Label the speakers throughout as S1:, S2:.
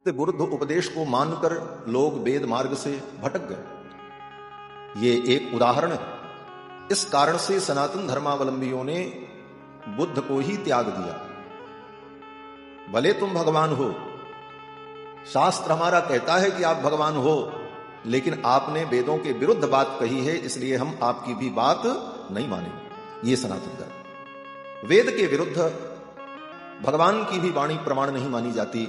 S1: बुद्ध उपदेश को मानकर लोग वेद मार्ग से भटक गए। ये एक उदाहरण है। इस कारण से सनातन धर्मावलंबियों ने बुद्ध को ही त्याग दिया। भले तुम भगवान हो, शास्त्र हमारा कहता है कि आप भगवान हो, लेकिन आपने वेदों के विरुद्ध बात कही है, इसलिए हम आपकी भी बात नहीं मानेंगे। ये सनातन धर्म। वेद के विरुद्ध भगवान की भी वाणी प्रमाण नहीं मानी जाती,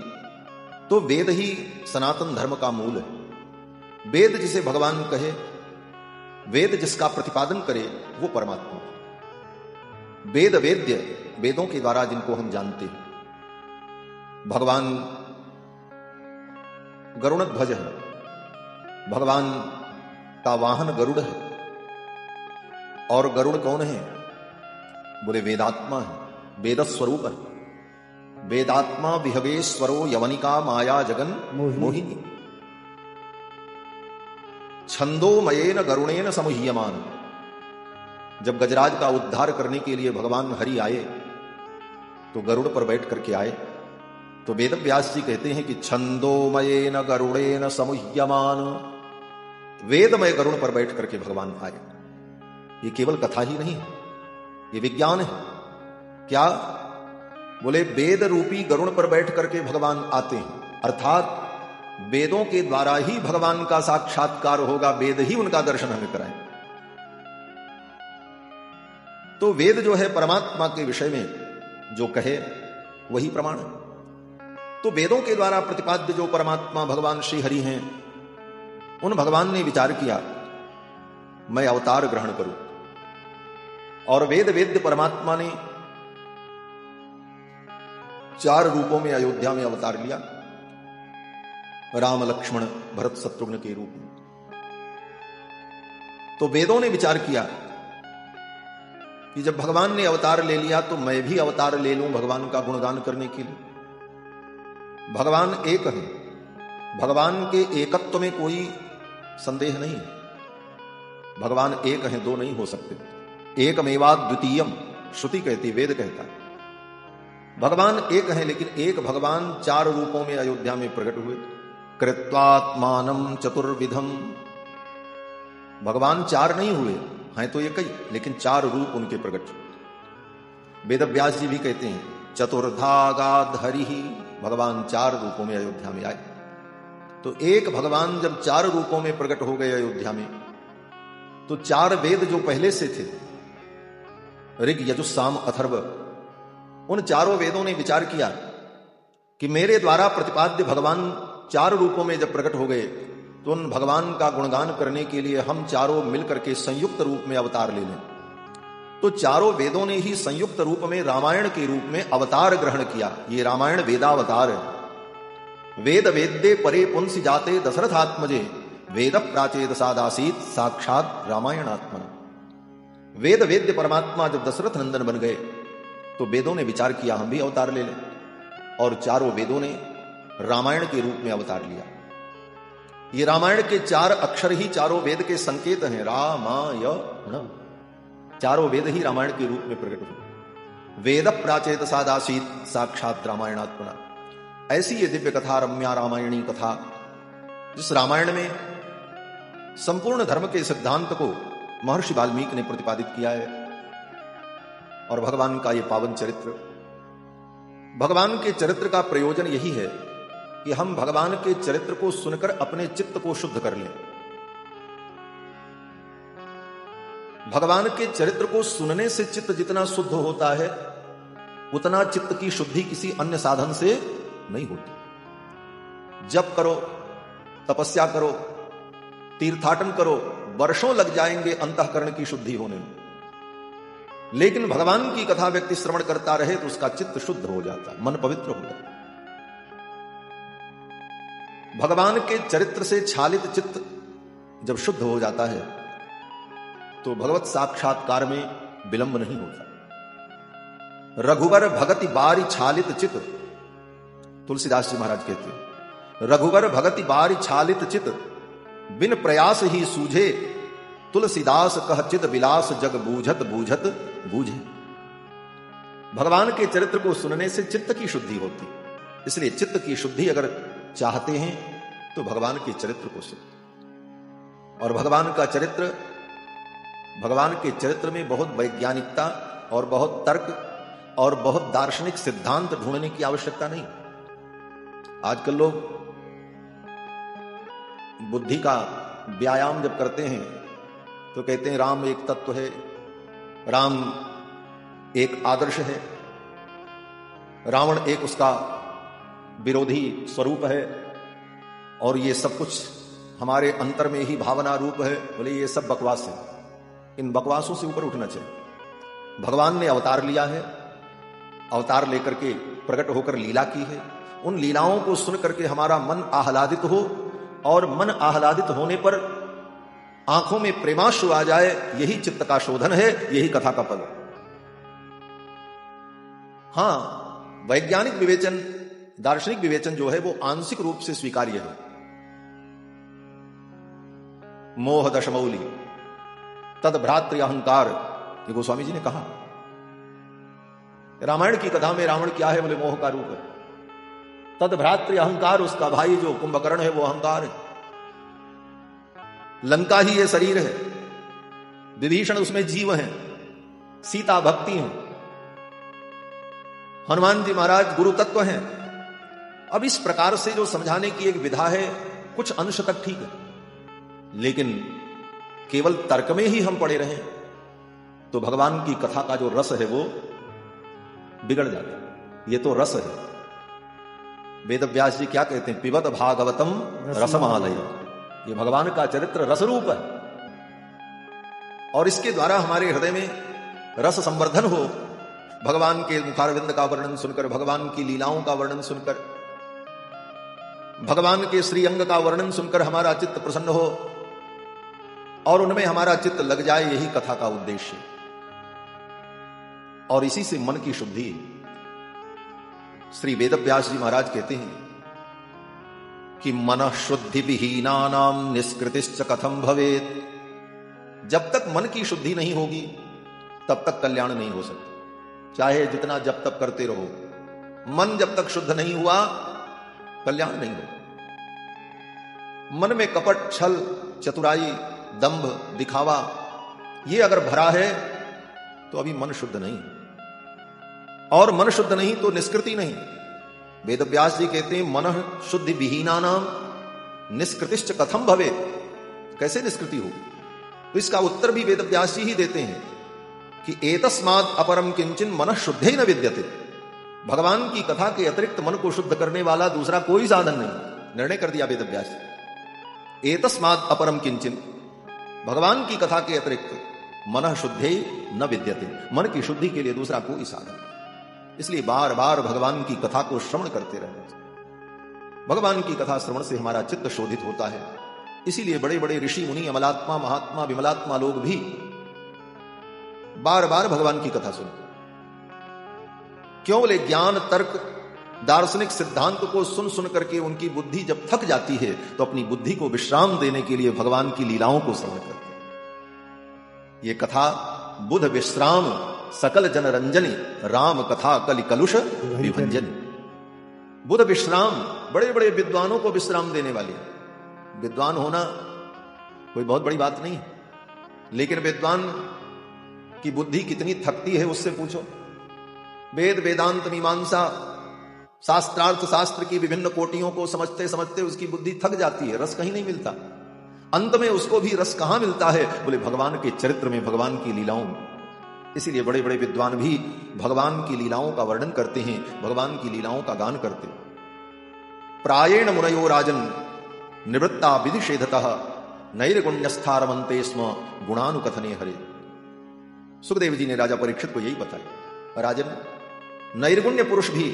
S1: तो वेद ही सनातन धर्म का मूल है। वेद जिसे भगवान कहे, वेद जिसका प्रतिपादन करे, वो परमात्मा। वेद वेद्य, वेदों के द्वारा जिनको हम जानते हैं। भगवान गरुड़ध्वज है, भगवान का वाहन गरुड़ है। और गरुड़ कौन है? बोले वेदात्मा है, वेद स्वरूप है। वेदात्मा विहवेश्वरो यवनिका माया जगन मोहिनी। छंदोमयेन गरुणेन समुह्यमान। जब गजराज का उद्धार करने के लिए भगवान हरि आए, तो गरुड़ पर बैठ करके आए। तो वेद व्यास जी कहते हैं कि छंदोमयेन गरुड़ेन समुह्यमान। वेदमय गरुड़ पर बैठ करके भगवान आए। ये केवल कथा ही नहीं है, ये विज्ञान है। क्या? बोले वेद रूपी गरुड़ पर बैठ करके भगवान आते हैं, अर्थात वेदों के द्वारा ही भगवान का साक्षात्कार होगा, वेद ही उनका दर्शन हमें कराए। तो वेद जो है परमात्मा के विषय में जो कहे वही प्रमाण है। तो वेदों के द्वारा प्रतिपाद्य जो परमात्मा भगवान श्री हरि हैं, उन भगवान ने विचार किया मैं अवतार ग्रहण करूं। और वेद वेद्य परमात्मा ने 4 रूपों में अयोध्या में अवतार लिया। राम लक्ष्मण भरत शत्रुघ्न के रूप में। तो वेदों ने विचार किया कि जब भगवान ने अवतार ले लिया, तो मैं भी अवतार ले लूं भगवान का गुणगान करने के लिए। भगवान एक है, भगवान के एकत्व में कोई संदेह नहीं है। भगवान एक हैं, 2 नहीं हो सकते। एकमेवाद्वितीयम श्रुति कहती, वेद कहता है। भगवान एक हैं, लेकिन एक भगवान 4 रूपों में अयोध्या में प्रकट हुए। कृत्वात्मानं चतुर्विधम। भगवान 4 नहीं हुए, हैं तो एक ही, लेकिन 4 रूप उनके प्रकट हुए। वेद व्यास जी भी कहते हैं चतुर्धागाद हरिहि। भगवान 4 रूपों में अयोध्या में आए। तो एक भगवान जब 4 रूपों में प्रकट हो गए अयोध्या में, तो 4 वेद जो पहले से थे, ऋग यजुः साम अथर्व, उन 4 वेदों ने विचार किया कि मेरे द्वारा प्रतिपाद्य भगवान 4 रूपों में जब प्रकट हो गए, तो उन भगवान का गुणगान करने के लिए हम 4 मिलकर के संयुक्त रूप में अवतार ले लें। तो 4 वेदों ने ही संयुक्त रूप में रामायण के रूप में अवतार ग्रहण किया। ये रामायण वेदावतार है। वेद वेद्ये परे पुंसि जाते दशरथात्मजे, वेद प्राचेद सादासीत साक्षात रामायणात्मन। वेद वेद्य परमात्मा जब दशरथ नंदन बन गए, तो वेदों ने विचार किया हम भी अवतार ले लें। और 4 वेदों ने रामायण के रूप में अवतार लिया। ये रामायण के 4 अक्षर ही 4 वेद के संकेत हैं। रामायण, 4 वेद ही रामायण के रूप में प्रकट हुए। वेद प्राचेत सादासीत साक्षात रामायणात्मना। ऐसी ये दिव्य कथा, रम्या रामायणी कथा, जिस रामायण में संपूर्ण धर्म के सिद्धांत को महर्षि वाल्मीकि ने प्रतिपादित किया है। और भगवान का ये पावन चरित्र, भगवान के चरित्र का प्रयोजन यही है कि हम भगवान के चरित्र को सुनकर अपने चित्त को शुद्ध कर लें। भगवान के चरित्र को सुनने से चित्त जितना शुद्ध होता है, उतना चित्त की शुद्धि किसी अन्य साधन से नहीं होती। जप करो, तपस्या करो, तीर्थाटन करो, वर्षों लग जाएंगे अंतःकरण की शुद्धि होने में, लेकिन भगवान की कथा व्यक्ति श्रवण करता रहे तो उसका चित्त शुद्ध हो जाता है, मन पवित्र हो जाता है। भगवान के चरित्र से छालित चित्त जब शुद्ध हो जाता है, तो भगवत साक्षात्कार में विलंब नहीं होता। रघुवर भगति बारी छालित चित, तुलसीदास जी महाराज कहते हैं, रघुवर भगति बारी छालित चित, बिन प्रयास ही सूझे, तुलसीदास कह चित विलास जग बूझत बूझत बूझे। भगवान के चरित्र को सुनने से चित्त की शुद्धि होती, इसलिए चित्त की शुद्धि अगर चाहते हैं तो भगवान के चरित्र को सुनो। और भगवान के चरित्र में बहुत वैज्ञानिकता और बहुत तर्क और बहुत दार्शनिक सिद्धांत ढूंढने की आवश्यकता नहीं। आजकल लोग बुद्धि का व्यायाम जब करते हैं तो कहते हैं राम एक तत्व है, राम एक आदर्श है, रावण एक उसका विरोधी स्वरूप है, और ये सब कुछ हमारे अंतर में ही भावना रूप है। बोले ये सब बकवास है, इन बकवासों से ऊपर उठना चाहिए। भगवान ने अवतार लिया है, अवतार लेकर के प्रकट होकर लीला की है। उन लीलाओं को सुन करके हमारा मन आह्लादित हो, और मन आह्लादित होने पर आंखों में प्रेमाश्रु आ जाए, यही चित्त का शोधन है, यही कथा का फल। हां, वैज्ञानिक विवेचन, दार्शनिक विवेचन जो है वो आंशिक रूप से स्वीकार्य है। मोह दशमौली तद भ्रातृ अहंकार, ये गोस्वामी जी ने कहा। रामायण की कथा में रावण क्या है? बोले मोह का रूप है। तद भ्रातृ अहंकार, उसका भाई जो कुंभकर्ण है वो अहंकार है। लंका ही ये शरीर है, विभीषण उसमें जीव है, सीता भक्ति है, हनुमान जी महाराज गुरु तत्व हैं। अब इस प्रकार से जो समझाने की एक विधा है, कुछ अंश तक ठीक है, लेकिन केवल तर्क में ही हम पड़े रहें तो भगवान की कथा का जो रस है वो बिगड़ जाता है। ये तो रस है। वेद व्यास जी क्या कहते हैं? पिबत भागवतम रसमालय। ये भगवान का चरित्र रस रूप है, और इसके द्वारा हमारे हृदय में रस संवर्धन हो। भगवान के मुखारविंद का वर्णन सुनकर, भगवान की लीलाओं का वर्णन सुनकर, भगवान के श्री अंग का वर्णन सुनकर हमारा चित्त प्रसन्न हो और उनमें हमारा चित्त लग जाए, यही कथा का उद्देश्य। और इसी से मन की शुद्धि। श्री वेदव्यास जी महाराज कहते हैं कि मन शुद्धि विहीनानाम निष्कृतिश्च कथम भवेत। जब तक मन की शुद्धि नहीं होगी तब तक कल्याण नहीं हो सकता, चाहे जितना जब तक करते रहो। मन जब तक शुद्ध नहीं हुआ कल्याण नहीं हो। मन में कपट, छल, चतुराई, दंभ, दिखावा ये अगर भरा है तो अभी मन शुद्ध नहीं, और मन शुद्ध नहीं तो निष्कृति नहीं। वेदव्यास जी कहते हैं मन शुद्धि विहीनानाम निष्कृतिश्च कथम भवे। कैसे निष्कृति हो? तो इसका उत्तर भी वेदव्यास जी ही देते हैं कि एतस्माद् अपरम किंचिन मन शुद्धे न विद्यते। भगवान की कथा के अतिरिक्त मन को शुद्ध करने वाला दूसरा कोई साधन नहीं। निर्णय कर दिया वेदव्यास जी। एतस्माद् अपरम किंचिन, भगवान की कथा के अतिरिक्त मन शुद्धे न विद्यते। मन की शुद्धि के लिए दूसरा कोई साधन नहीं। इसलिए बार बार भगवान की कथा को श्रवण करते रहना। भगवान की कथा श्रवण से हमारा चित्त शोधित होता है। इसीलिए बड़े बड़े ऋषि मुनि, अमलात्मा, महात्मा, विमलात्मा लोग भी बार बार भगवान की कथा सुनते। क्यों? बोले ज्ञान, तर्क, दार्शनिक सिद्धांत को सुन सुन करके उनकी बुद्धि जब थक जाती है तो अपनी बुद्धि को विश्राम देने के लिए भगवान की लीलाओं को श्रवण करते हैं। ये कथा बुध विश्राम सकल जन रंजनी, राम कथा कलि कलुष विभंजनी। बुध विश्राम, बड़े बड़े विद्वानों को विश्राम देने वाली। विद्वान होना कोई बहुत बड़ी बात नहीं, लेकिन विद्वान की बुद्धि कितनी थकती है उससे पूछो। वेद, वेदांत, मीमांसा, शास्त्रार्थ, शास्त्र की विभिन्न कोटियों को समझते समझते उसकी बुद्धि थक जाती है, रस कहीं नहीं मिलता। अंत में उसको भी रस कहां मिलता है? बोले भगवान के चरित्र में, भगवान की लीलाओं में। इसीलिए बड़े बड़े विद्वान भी भगवान की लीलाओं का वर्णन करते हैं, भगवान की लीलाओं का गान करते हैं। प्रायेण मुनयो राजन निवृत्ता विधिषेधतः नैर्गुण्यस्थारमन्ते स्म गुणानुकथने हरे। सुखदेव जी ने राजा परीक्षित को यही बताया, राजन, नैर्गुण्य पुरुष भी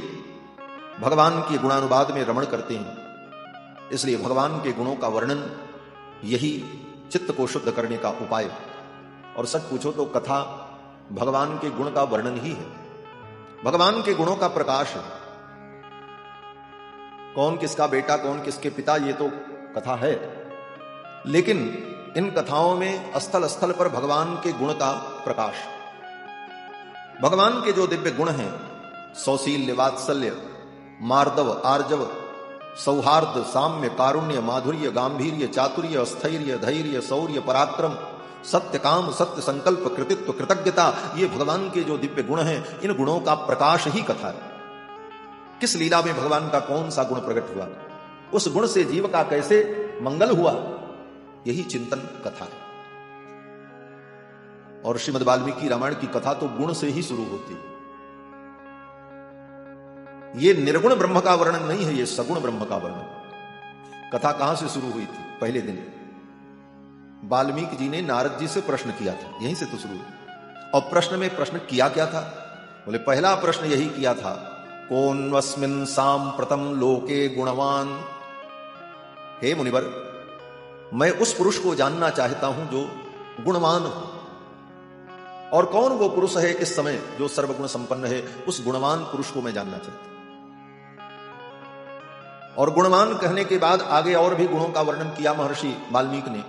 S1: भगवान के गुणानुवाद में रमण करते हैं। इसलिए भगवान के गुणों का वर्णन यही चित्त को शुद्ध करने का उपाय। और सच पूछो तो कथा भगवान के गुण का वर्णन ही है, भगवान के गुणों का प्रकाश है। कौन किसका बेटा, कौन किसके पिता, ये तो कथा है, लेकिन इन कथाओं में स्थल स्थल पर भगवान के गुण का प्रकाश। भगवान के जो दिव्य गुण हैं, सौशील्य, वात्सल्य, मार्दव, आर्जव, सौहार्द, साम्य, कारुण्य, माधुर्य, गांभीर्य, चातुर्य, स्थैर्य, धैर्य, शौर्य, पराक्रम, सत्य काम, सत्य संकल्प, कृतित्व, कृतज्ञता, ये भगवान के जो दिव्य गुण हैं, इन गुणों का प्रकाश ही कथा है। किस लीला में भगवान का कौन सा गुण प्रकट हुआ, उस गुण से जीव का कैसे मंगल हुआ, यही चिंतन कथा है। और श्रीमद् वाल्मीकि रामायण की कथा तो गुण से ही शुरू होती है। ये निर्गुण ब्रह्म का वर्णन नहीं है, ये सगुण ब्रह्म का वर्णन। कथा कहां से शुरू हुई थी? पहले दिन वाल्मीकि जी ने नारद जी से प्रश्न किया था, यहीं से तो शुरू हुई। और प्रश्न में प्रश्न किया क्या था? बोले पहला प्रश्न यही किया था, कोन्वस्मिन् सांप्रतम लोके गुणवान। हे मुनिवर, मैं उस पुरुष को जानना चाहता हूं जो गुणवान हो। और कौन वो पुरुष है इस समय जो सर्वगुण संपन्न है? उस गुणवान पुरुष को मैं जानना चाहता हूं। और गुणवान कहने के बाद आगे और भी गुणों का वर्णन किया महर्षि वाल्मीकि ने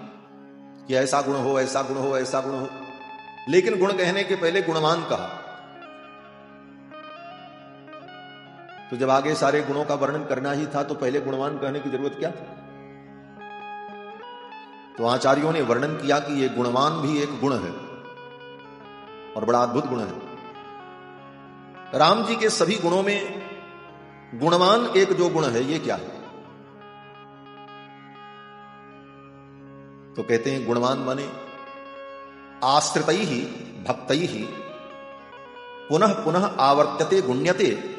S1: कि ऐसा गुण हो, ऐसा गुण हो, ऐसा गुण हो। लेकिन गुण कहने के पहले गुणवान कहा। तो जब आगे सारे गुणों का वर्णन करना ही था तो पहले गुणवान कहने की जरूरत क्या थी? तो आचार्यों ने वर्णन किया कि यह गुणवान भी एक गुण है और बड़ा अद्भुत गुण है। राम जी के सभी गुणों में गुणवान एक जो गुण है, ये क्या है? तो कहते हैं गुणवान माने आश्रितैः भक्तैः पुनः पुनः आवर्त्यते गुण्यते।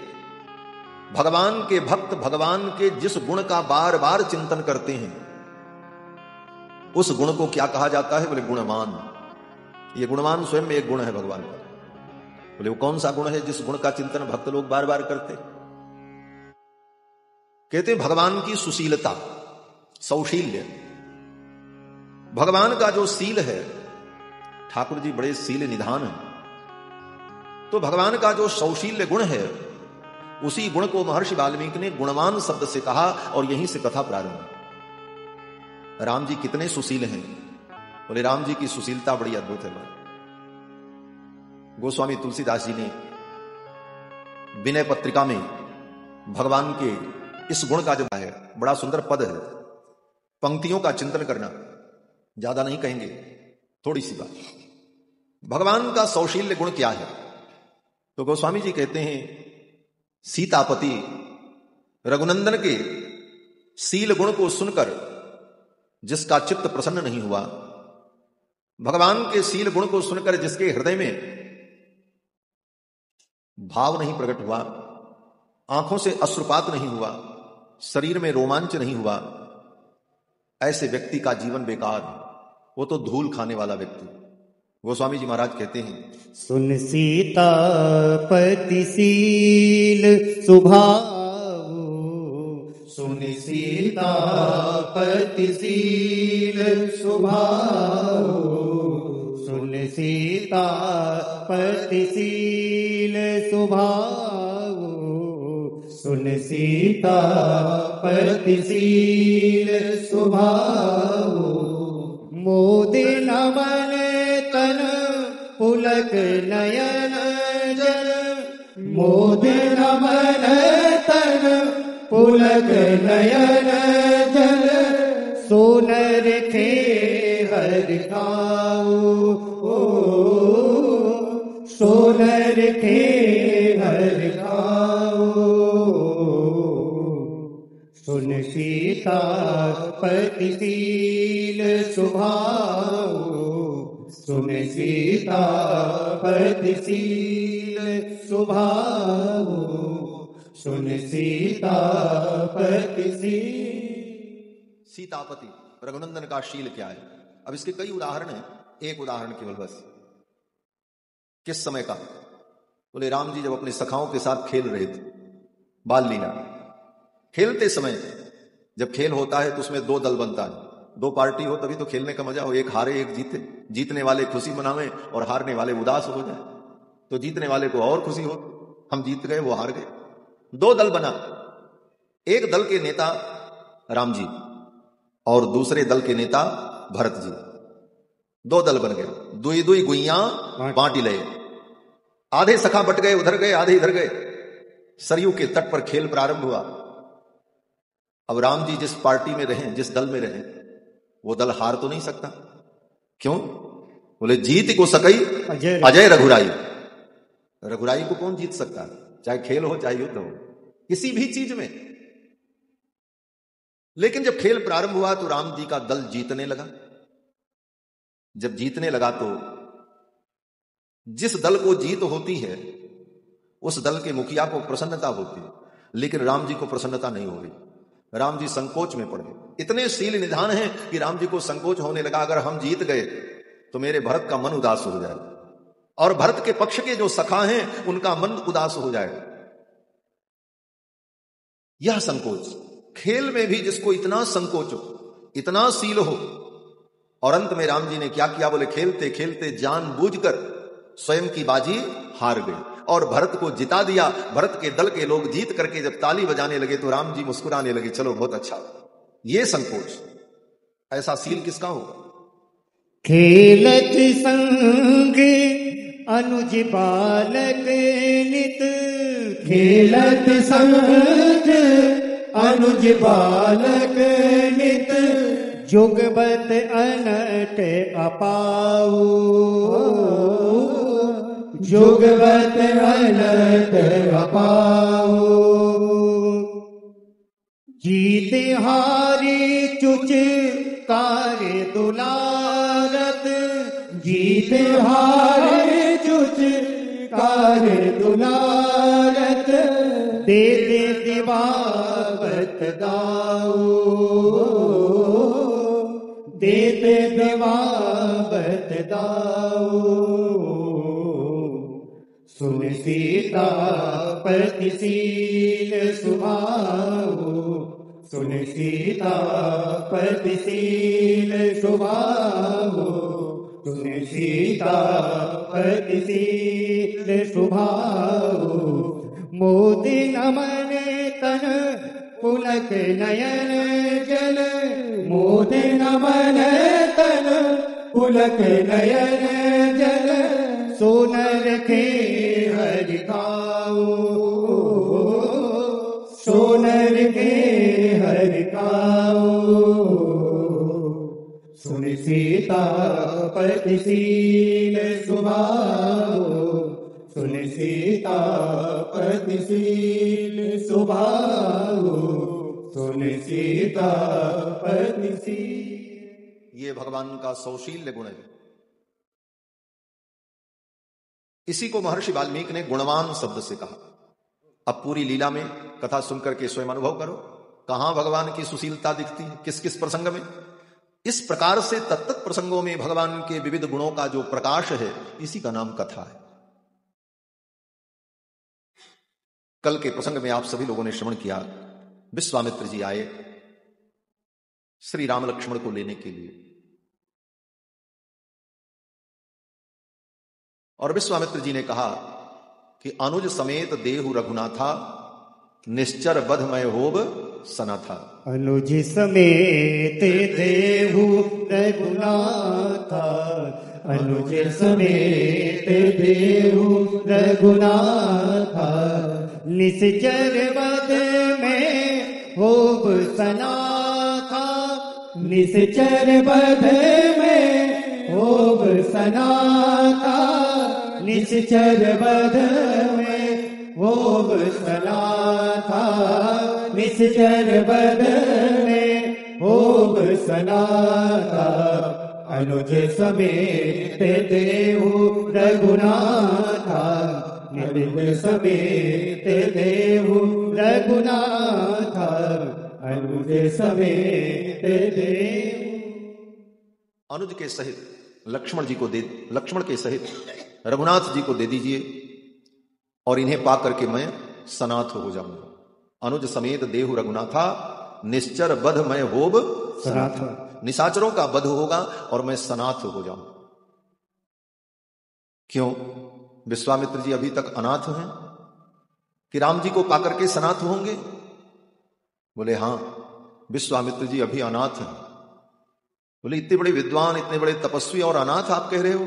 S1: भगवान के भक्त भगवान के जिस गुण का बार बार चिंतन करते हैं, उस गुण को क्या कहा जाता है? बोले गुणवान। ये गुणवान स्वयं में एक गुण है भगवान का। बोले वो कौन सा गुण है जिस गुण का चिंतन भक्त लोग बार बार करते? कहते भगवान की सुशीलता, सौशील्य। भगवान का जो सील है, ठाकुर जी बड़े सील निधान है, तो भगवान का जो सौशील्य गुण है, उसी गुण को महर्षि वाल्मीकि ने गुणवान शब्द से कहा और यहीं से कथा प्रारंभ। राम जी कितने सुशील हैं? बोले राम जी की सुशीलता बड़ी अद्भुत है। गोस्वामी तुलसीदास जी ने विनय पत्रिका में भगवान के इस गुण का जो है, बड़ा सुंदर पद है। पंक्तियों का चिंतन करना, ज्यादा नहीं कहेंगे, थोड़ी सी बात। भगवान का सौशील्य गुण क्या है? तो गोस्वामी जी कहते हैं, सीतापति रघुनंदन के सील गुण को सुनकर जिसका चित्त प्रसन्न नहीं हुआ, भगवान के सील गुण को सुनकर जिसके हृदय में भाव नहीं प्रकट हुआ, आंखों से अश्रुपात नहीं हुआ, शरीर में रोमांच नहीं हुआ, ऐसे व्यक्ति का जीवन बेकार है। वो तो धूल खाने वाला व्यक्ति। गोस्वामी जी महाराज कहते हैं,
S2: सुन सीतापति सील सुभाव, सुन सीतापति सील सुभाव, सुन सीतापति सील सुभाव, सुन सीतापति सील सुभाव। मोदे नमन तन पुलक नयन जल, मोदे नमन तन पुलक नयन जल, सोनर थे हर खाऊ, सोनर थे हर खाऊ। सुन सीतापति सील सुभाव, सुन सीतापति सील सुभाव, सुन सीतापति सील।
S1: सीतापति रघुनंदन का शील क्या है? अब इसके कई उदाहरण हैं, एक उदाहरण केवल बस। किस समय का? बोले राम जी जब अपने सखाओं के साथ खेल रहे थे, बाल लीला। खेलते समय जब खेल होता है तो उसमें दो दल बनता है, दो पार्टी हो तभी तो खेलने का मजा हो। एक हारे एक जीते, जीतने वाले खुशी मनावे और हारने वाले उदास हो जाए। तो जीतने वाले को और खुशी हो, हम जीत गए वो हार गए। दो दल बना, एक दल के नेता राम जी और दूसरे दल के नेता भरत जी। दो दल बन गए, दुई दुई गुइया बांटी ले। आधे सखा बट गए, उधर गए, आधे इधर गए। सरयू के तट पर खेल प्रारंभ हुआ। अब राम जी जिस पार्टी में रहे, जिस दल में रहे, वो दल हार तो नहीं सकता। क्यों? बोले जीत को सकई अजय रघुराई। रघुराई को कौन जीत सकता है? चाहे खेल हो चाहे युद्ध हो, किसी भी चीज में। लेकिन जब खेल प्रारंभ हुआ तो राम जी का दल जीतने लगा। जब जीतने लगा तो जिस दल को जीत होती है उस दल के मुखिया को प्रसन्नता होती है, लेकिन राम जी को प्रसन्नता नहीं हो रही। राम जी संकोच में पड़ गए। इतने शील निधान है कि राम जी को संकोच होने लगा, अगर हम जीत गए तो मेरे भरत का मन उदास हो जाएगा, और भरत के पक्ष के जो सखा हैं उनका मन उदास हो जाएगा। यह संकोच, खेल में भी जिसको इतना संकोच हो, इतना शील हो, और अंत में राम जी ने क्या किया? बोले खेलते खेलते जानबूझकर स्वयं की बाजी हार गए और भरत को जिता दिया। भरत के दल के लोग जीत करके जब ताली बजाने लगे तो राम जी मुस्कुराने लगे, चलो बहुत अच्छा। ये संकोच, ऐसा शील किसका हो?
S2: खेलत संग अनुज बालक नित, खेलत संग अनुज बालक नित, जुगबत अनट अपाऊ, जुगबत अनट अपाऊ। जीत हारी चुच कार्य दुलारत, जीत हारे चुच कार्य दुलारत, दे दे दिवावत दाऊ, दे दे दिवावत दाऊ। सुन सीतापति शील सुभाऊ, सुन सीतापति शील सुभाऊ, सुन सीतापति शील सुभाऊ। मोदि नमन तन पुलक नयन जल, मोदि नमन तन पुलक नयन जल, सोनर के हरि काऊ, सोनर के हरि काऊ। सुन सीतापति शील सुभाऊ, सुन सीतापति शील सुभाऊ, सुन सीतापति शील।
S1: ये भगवान का सौशील्य गुण है। इसी को महर्षि वाल्मीकि ने गुणवान शब्द से कहा। अब पूरी लीला में कथा सुनकर के स्वयं अनुभव करो, कहां भगवान की सुशीलता दिखती है, किस किस प्रसंग में। इस प्रकार से तत्त प्रसंगों में भगवान के विविध गुणों का जो प्रकाश है, इसी का नाम कथा है। कल के प्रसंग में आप सभी लोगों ने श्रवण किया, विश्वामित्र जी आए श्री राम लक्ष्मण को लेने के लिए, और विश्वामित्र जी ने कहा कि अनुज समेत देहु रघुनाथा, निश्चर बधमय होब सनाथा।
S2: अनुज समेत देहु रघुनाथा, अनुज समेत देहु रघुनाथा, निश्चर बध में होब सनाथा, निश्चर बध में होब सनाथा, निश्चर बध में होब सनाथा, निश्चर बध में होब सनाथा। अनुज समेत देहु रघुनाथा, अनुज समेत देहु रघुनाथा, अनुज समेत देहु।
S1: अनुज के सहित लक्ष्मण जी को दे, लक्ष्मण के सहित रघुनाथ जी को दे दीजिए, और इन्हें पा करके मैं सनाथ हो जाऊंगा। अनुज समेत देहु रघुनाथा, निश्चर बध मैं होब सनाथ। निशाचरों का बध होगा और मैं सनाथ हो जाऊंगा। क्यों? विश्वामित्र जी अभी तक अनाथ हैं कि राम जी को पाकर के सनाथ होंगे? बोले हां, विश्वामित्र जी अभी अनाथ हैं। बोले इतने बड़े विद्वान, इतने बड़े तपस्वी, और अनाथ आप कह रहे हो?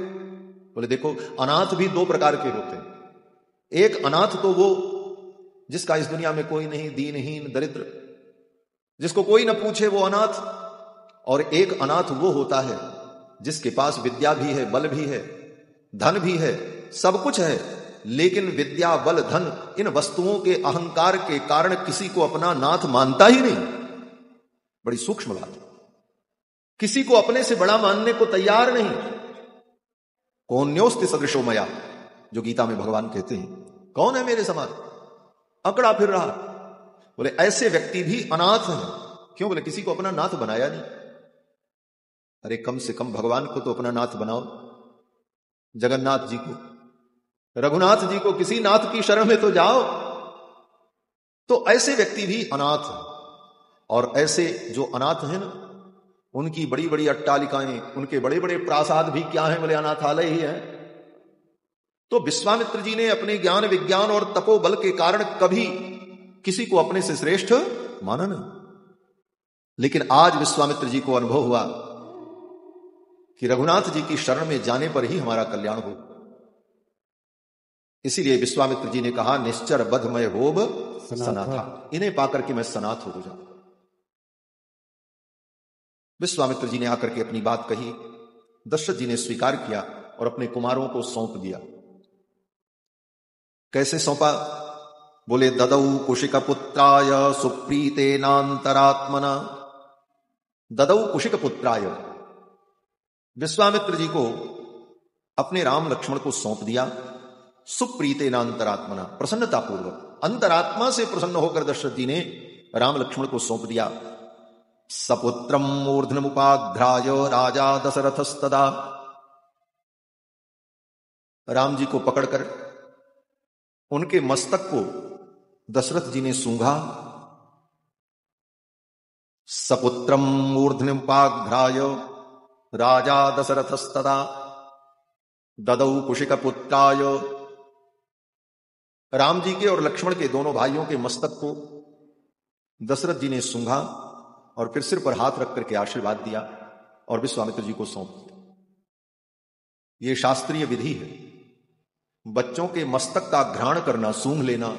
S1: बोले देखो, अनाथ भी दो प्रकार के होते हैं। एक अनाथ तो वो जिसका इस दुनिया में कोई नहीं, दीनहीन, दरिद्र, जिसको कोई न पूछे वो अनाथ। और एक अनाथ वो होता है जिसके पास विद्या भी है, बल भी है, धन भी है, सब कुछ है, लेकिन विद्या, बल, धन इन वस्तुओं के अहंकार के कारण किसी को अपना नाथ मानता ही नहीं। बड़ी सूक्ष्म बात है। किसी को अपने से बड़ा मानने को तैयार नहीं। कौन्योस्ति सदृशो मया, जो गीता में भगवान कहते हैं, कौन है मेरे समान, अकड़ा फिर रहा। बोले ऐसे व्यक्ति भी अनाथ हैं। क्यों? बोले किसी को अपना नाथ बनाया नहीं। अरे कम से कम भगवान को तो अपना नाथ बनाओ, जगन्नाथ जी को, रघुनाथ जी को, किसी नाथ की शरण में तो जाओ। तो ऐसे व्यक्ति भी अनाथ हैं। और ऐसे जो अनाथ हैं ना, उनकी बड़ी बड़ी अट्टालिकाएं, उनके बड़े बड़े प्रासाद भी क्या है? बोले अनाथालय ही है। तो विश्वामित्र जी ने अपने ज्ञान, विज्ञान और तपोबल के कारण कभी किसी को अपने से श्रेष्ठ माना नहीं। लेकिन आज विश्वामित्र जी को अनुभव हुआ कि रघुनाथ जी की शरण में जाने पर ही हमारा कल्याण हो। इसीलिए विश्वामित्र जी ने कहा, निश्चर बधमय होब सनाथा, इन्हें पाकर के मैं सनाथ हो जाऊं। विश्वामित्र जी ने आकर के अपनी बात कही। दशरथ जी ने स्वीकार किया और अपने कुमारों को सौंप दिया। कैसे सौंपा? बोले ददौ कुशिक पुत्राय सुप्रीतेनांतरात्मना। ददौ कुशिक पुत्राय, विश्वामित्र जी को अपने राम लक्ष्मण को सौंप दिया। सुप्रीतेनांतरात्मना, प्रसन्नतापूर्वक, अंतरात्मा से प्रसन्न होकर दशरथ जी ने राम लक्ष्मण को सौंप दिया। सपुत्रम मूर्धनमुपाघ्राय राजा दशरथस्तदा, राम जी को पकड़कर उनके मस्तक को दशरथ जी ने सूंघा। सपुत्रम मूर्धन्युपाघ्राय राजा दशरथस्तदा ददौ कुशिक पुत्राय, राम जी के और लक्ष्मण के दोनों भाइयों के मस्तक को दशरथ जी ने सूंघा और फिर सिर पर हाथ रख करके आशीर्वाद दिया और विश्वामित्र जी को सौंप दिया। यह शास्त्रीय विधि है। बच्चों के मस्तक का घ्राण करना, सूंघ लेना,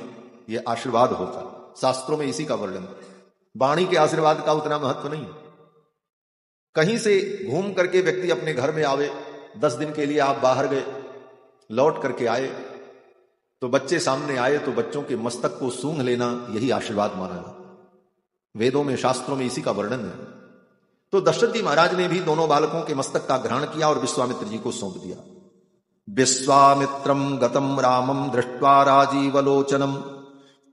S1: यह आशीर्वाद होता है। शास्त्रों में इसी का वर्णन। वाणी के आशीर्वाद का उतना महत्व नहीं। कहीं से घूम करके व्यक्ति अपने घर में आवे, 10 दिन के लिए आप बाहर गए, लौट करके आए तो बच्चे सामने आए तो बच्चों के मस्तक को सूंघ लेना, यही आशीर्वाद माना है। वेदों में, शास्त्रों में इसी का वर्णन है। तो दशरथ जी महाराज ने भी दोनों बालकों के मस्तक का ग्रहण किया और विश्वामित्र जी को सौंप दिया। विश्वामित्रम गतम रामम दृष्ट्वा राजीवलोचनम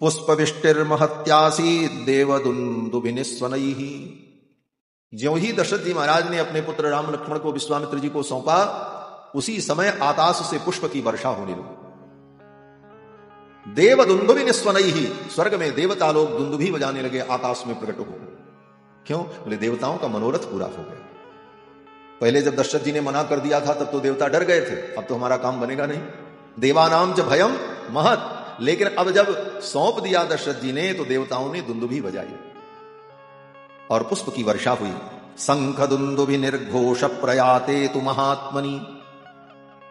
S1: पुष्पविष्टिर्महत्यासी देवदुन्दुभिनिस्वनैः। ज्यों ही दशरथ जी महाराज ने अपने पुत्र राम लक्ष्मण को विश्वामित्र जी को सौंपा, उसी समय आकाश से पुष्प की वर्षा होने लगी। देवदुन्दुभिनिस्वनैः, स्वर्ग में देवता लोग दुंदुभी बजाने लगे, आकाश में प्रकट हो गए। क्यों? बोले देवताओं का मनोरथ पूरा हो गया। पहले जब दशरथ जी ने मना कर दिया था तब तो देवता डर गए थे, अब तो हमारा काम बनेगा नहीं। देवानाम च भयम महत, लेकिन अब जब सौंप दिया दशरथ जी ने तो देवताओं ने दुंदुभी बजाई और पुष्प की वर्षा हुई। शंख दुंदुभि निर्घोष प्रयाते तु महात्मनि।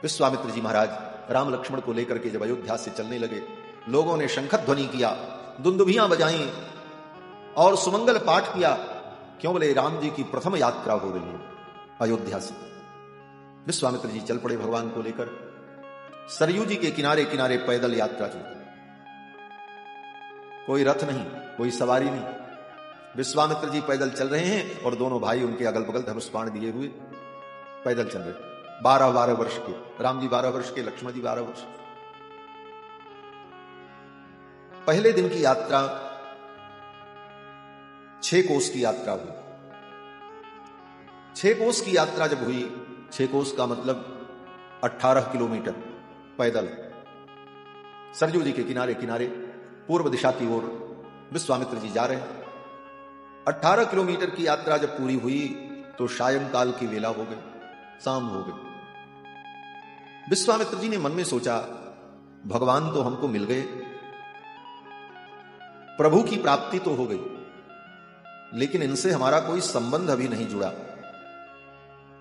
S1: विश्वामित्र जी महाराज राम लक्ष्मण को लेकर के जब अयोध्या से चलने लगे, लोगों ने शंख ध्वनि किया, दुंदुभियां बजाई और सुमंगल पाठ किया। क्यों? बोले राम जी की प्रथम यात्रा हो रही है अयोध्या से। विश्वामित्र जी चल पड़े भगवान को लेकर। सरयू जी के किनारे किनारे पैदल यात्रा चलती, कोई रथ नहीं, कोई सवारी नहीं। विश्वामित्र जी पैदल चल रहे हैं और दोनों भाई उनके अगल बगल धनुष बाण दिए हुए पैदल चल रहे। 12-12 वर्ष के, राम जी 12 वर्ष के, लक्ष्मण जी 12 वर्ष। पहले दिन की यात्रा 6 कोस की यात्रा हुई। 6 कोस की यात्रा जब हुई, 6 कोस का मतलब 18 किलोमीटर पैदल, सरयू जी के किनारे किनारे पूर्व दिशा की ओर विश्वामित्र जी जा रहे हैं। 18 किलोमीटर की यात्रा जब पूरी हुई तो सायंकाल की वेला हो गई, शाम हो गई। विश्वामित्र जी ने मन में सोचा, भगवान तो हमको मिल गए, प्रभु की प्राप्ति तो हो गई, लेकिन इनसे हमारा कोई संबंध अभी नहीं जुड़ा।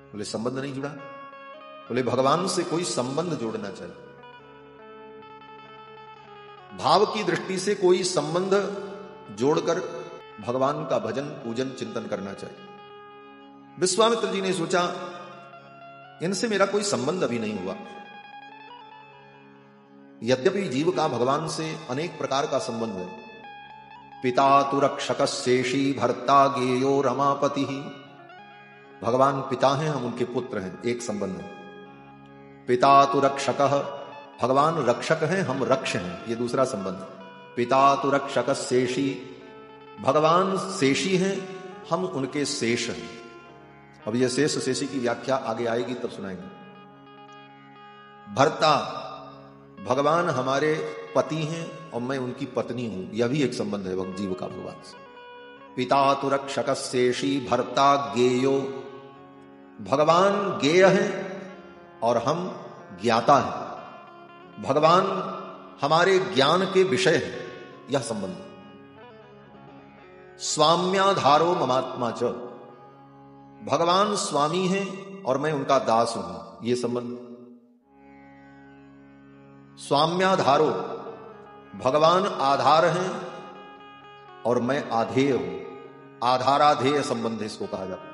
S1: बोले संबंध नहीं जुड़ा? बोले भगवान से कोई संबंध जोड़ना चाहिए। भाव की दृष्टि से कोई संबंध जोड़कर भगवान का भजन पूजन चिंतन करना चाहिए। विश्वामित्र जी ने सोचा इनसे मेरा कोई संबंध अभी नहीं हुआ। यद्यपि जीव का भगवान से अनेक प्रकार का संबंध है। पिता तु रक्षक शेषी भर्ता गेयो रमापति। भगवान पिता हैं, हम उनके पुत्र हैं, एक संबंध है। पिता तु रक्षक, भगवान रक्षक हैं, हम रक्ष हैं, ये दूसरा संबंध। पिता तु रक्षक शेषी, भगवान शेषी हैं, हम उनके शेष हैं। अब यह शेष शेषी की व्याख्या आगे आएगी तब सुनाएंगे। भर्ता, भगवान हमारे पति हैं और मैं उनकी पत्नी हूं, यह भी एक संबंध है जीव का भगवान से। पिता तु रक्षक शेषी भर्ता गेयो, भगवान गेय है और हम ज्ञाता हैं। भगवान हमारे ज्ञान के विषय है, यह संबंध। स्वाम्याधारो ममात्मा च, भगवान स्वामी हैं और मैं उनका दास हूं, यह संबंध। स्वाम्याधारो, भगवान आधार हैं और मैं आधेय हूं, आधाराधेय संबंध इसको कहा जाता है।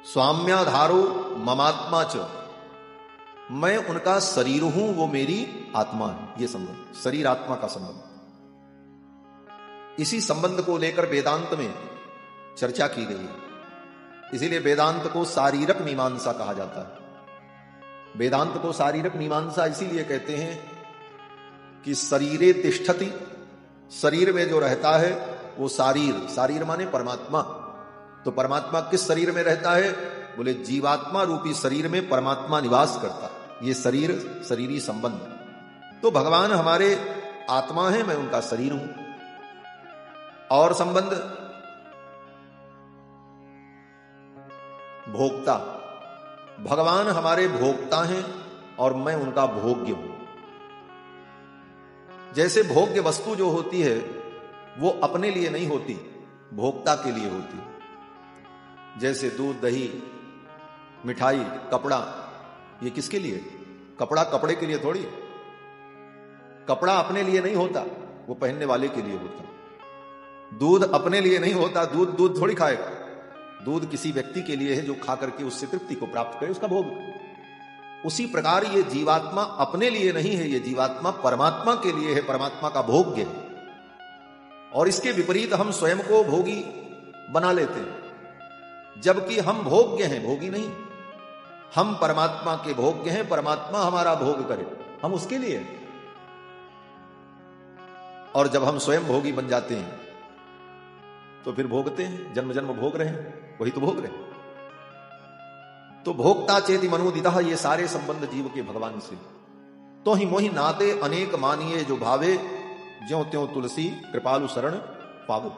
S1: स्वाम्याधारो ममात्मा च, मैं उनका शरीर हूं, वो मेरी आत्मा है, यह संबंध, शरीर आत्मा का संबंध। इसी संबंध को लेकर वेदांत में चर्चा की गई है। इसीलिए वेदांत को शारीरक मीमांसा कहा जाता है। वेदांत को शारीरक मीमांसा इसीलिए कहते हैं कि शरीरे तिष्ठति, शरीर में जो रहता है वो शारीर, शारीर माने परमात्मा। तो परमात्मा किस शरीर में रहता है? बोले जीवात्मा रूपी शरीर में परमात्मा निवास करता है। ये शरीर शरीरी संबंध। तो भगवान हमारे आत्मा है, मैं उनका शरीर हूं। और संबंध भोक्ता, भगवान हमारे भोक्ता हैं और मैं उनका भोग्य हूं। जैसे भोग्य वस्तु जो होती है वो अपने लिए नहीं होती, भोक्ता के लिए होती। जैसे दूध, दही, मिठाई, कपड़ा, ये किसके लिए? कपड़ा कपड़े के लिए थोड़ी। कपड़ा अपने लिए नहीं होता, वो पहनने वाले के लिए होता। दूध अपने लिए नहीं होता, दूध दूध थोड़ी खाएगा। दूध किसी व्यक्ति के लिए है जो खा करके उससे तृप्ति को प्राप्त करे, उसका भोग। उसी प्रकार ये जीवात्मा अपने लिए नहीं है, ये जीवात्मा परमात्मा के लिए है, परमात्मा का भोग्य है। और इसके विपरीत हम स्वयं को भोगी बना लेते हैं, जबकि हम भोग्य हैं, भोगी नहीं। हम परमात्मा के भोग्य हैं, परमात्मा हमारा भोग करे, हम उसके लिए हैं। और जब हम स्वयं भोगी बन जाते हैं तो फिर भोगते हैं, जन्म जन्म भोग रहे हैं, वही तो भोग रहे हैं। तो भोक्ता चेति मनोदितः, ये सारे संबंध जीव के भगवान से। तो ही मोहि नाते अनेक मानिए जो भावे, ज्यों त्यों तुलसी कृपालु शरण पावो।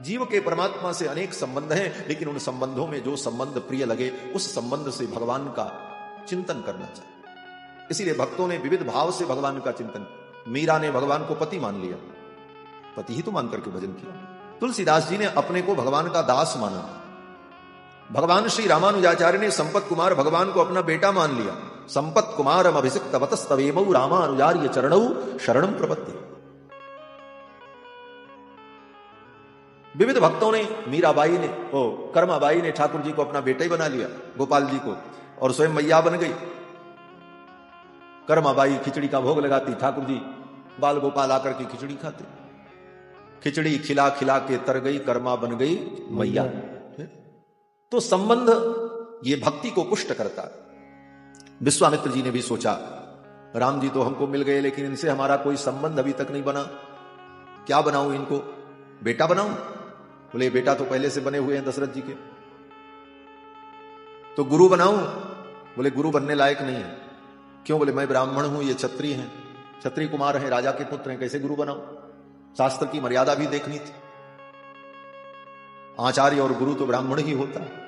S1: जीव के परमात्मा से अनेक संबंध हैं, लेकिन उन संबंधों में जो संबंध प्रिय लगे उस संबंध से भगवान का चिंतन करना चाहिए। इसीलिए भक्तों ने विविध भाव से भगवान का चिंतन। मीरा ने भगवान को पति मान लिया, पति ही तो मान करके भजन किया। तुलसीदास जी ने अपने को भगवान का दास माना। भगवान श्री रामानुजाचार्य ने संपत कुमार भगवान को अपना बेटा मान लिया। संपत कुमारम अभिषिक्त वतस्तवेमौ रामानुजार्य चरणौ शरणं प्रपत्ति। विविध भक्तों ने, मीराबाई ने, कर्माबाई ने ठाकुर जी को अपना बेटा ही बना लिया, गोपाल जी को, और स्वयं मैया बन गई। कर्माबाई खिचड़ी का भोग लगाती, ठाकुर जी बाल गोपाल आकर के खिचड़ी खाते। खिचड़ी खिला खिला के तर गई, कर्मा बन गई मैया। तो संबंध ये भक्ति को पुष्ट करता है। विश्वामित्र जी ने भी सोचा, राम जी तो हमको मिल गए, लेकिन इनसे हमारा कोई संबंध अभी तक नहीं बना, क्या बनाऊं इनको? बेटा बनाऊं? बोले बेटा तो पहले से बने हुए हैं दशरथ जी के। तो गुरु बनाऊं? बोले गुरु बनने लायक नहीं है। क्यों? बोले मैं ब्राह्मण हूं, ये क्षत्रिय हैं, क्षत्रिय कुमार हैं, राजा के पुत्र हैं, कैसे गुरु बनाऊं? शास्त्र की मर्यादा भी देखनी थी। आचार्य और गुरु तो ब्राह्मण ही होता है।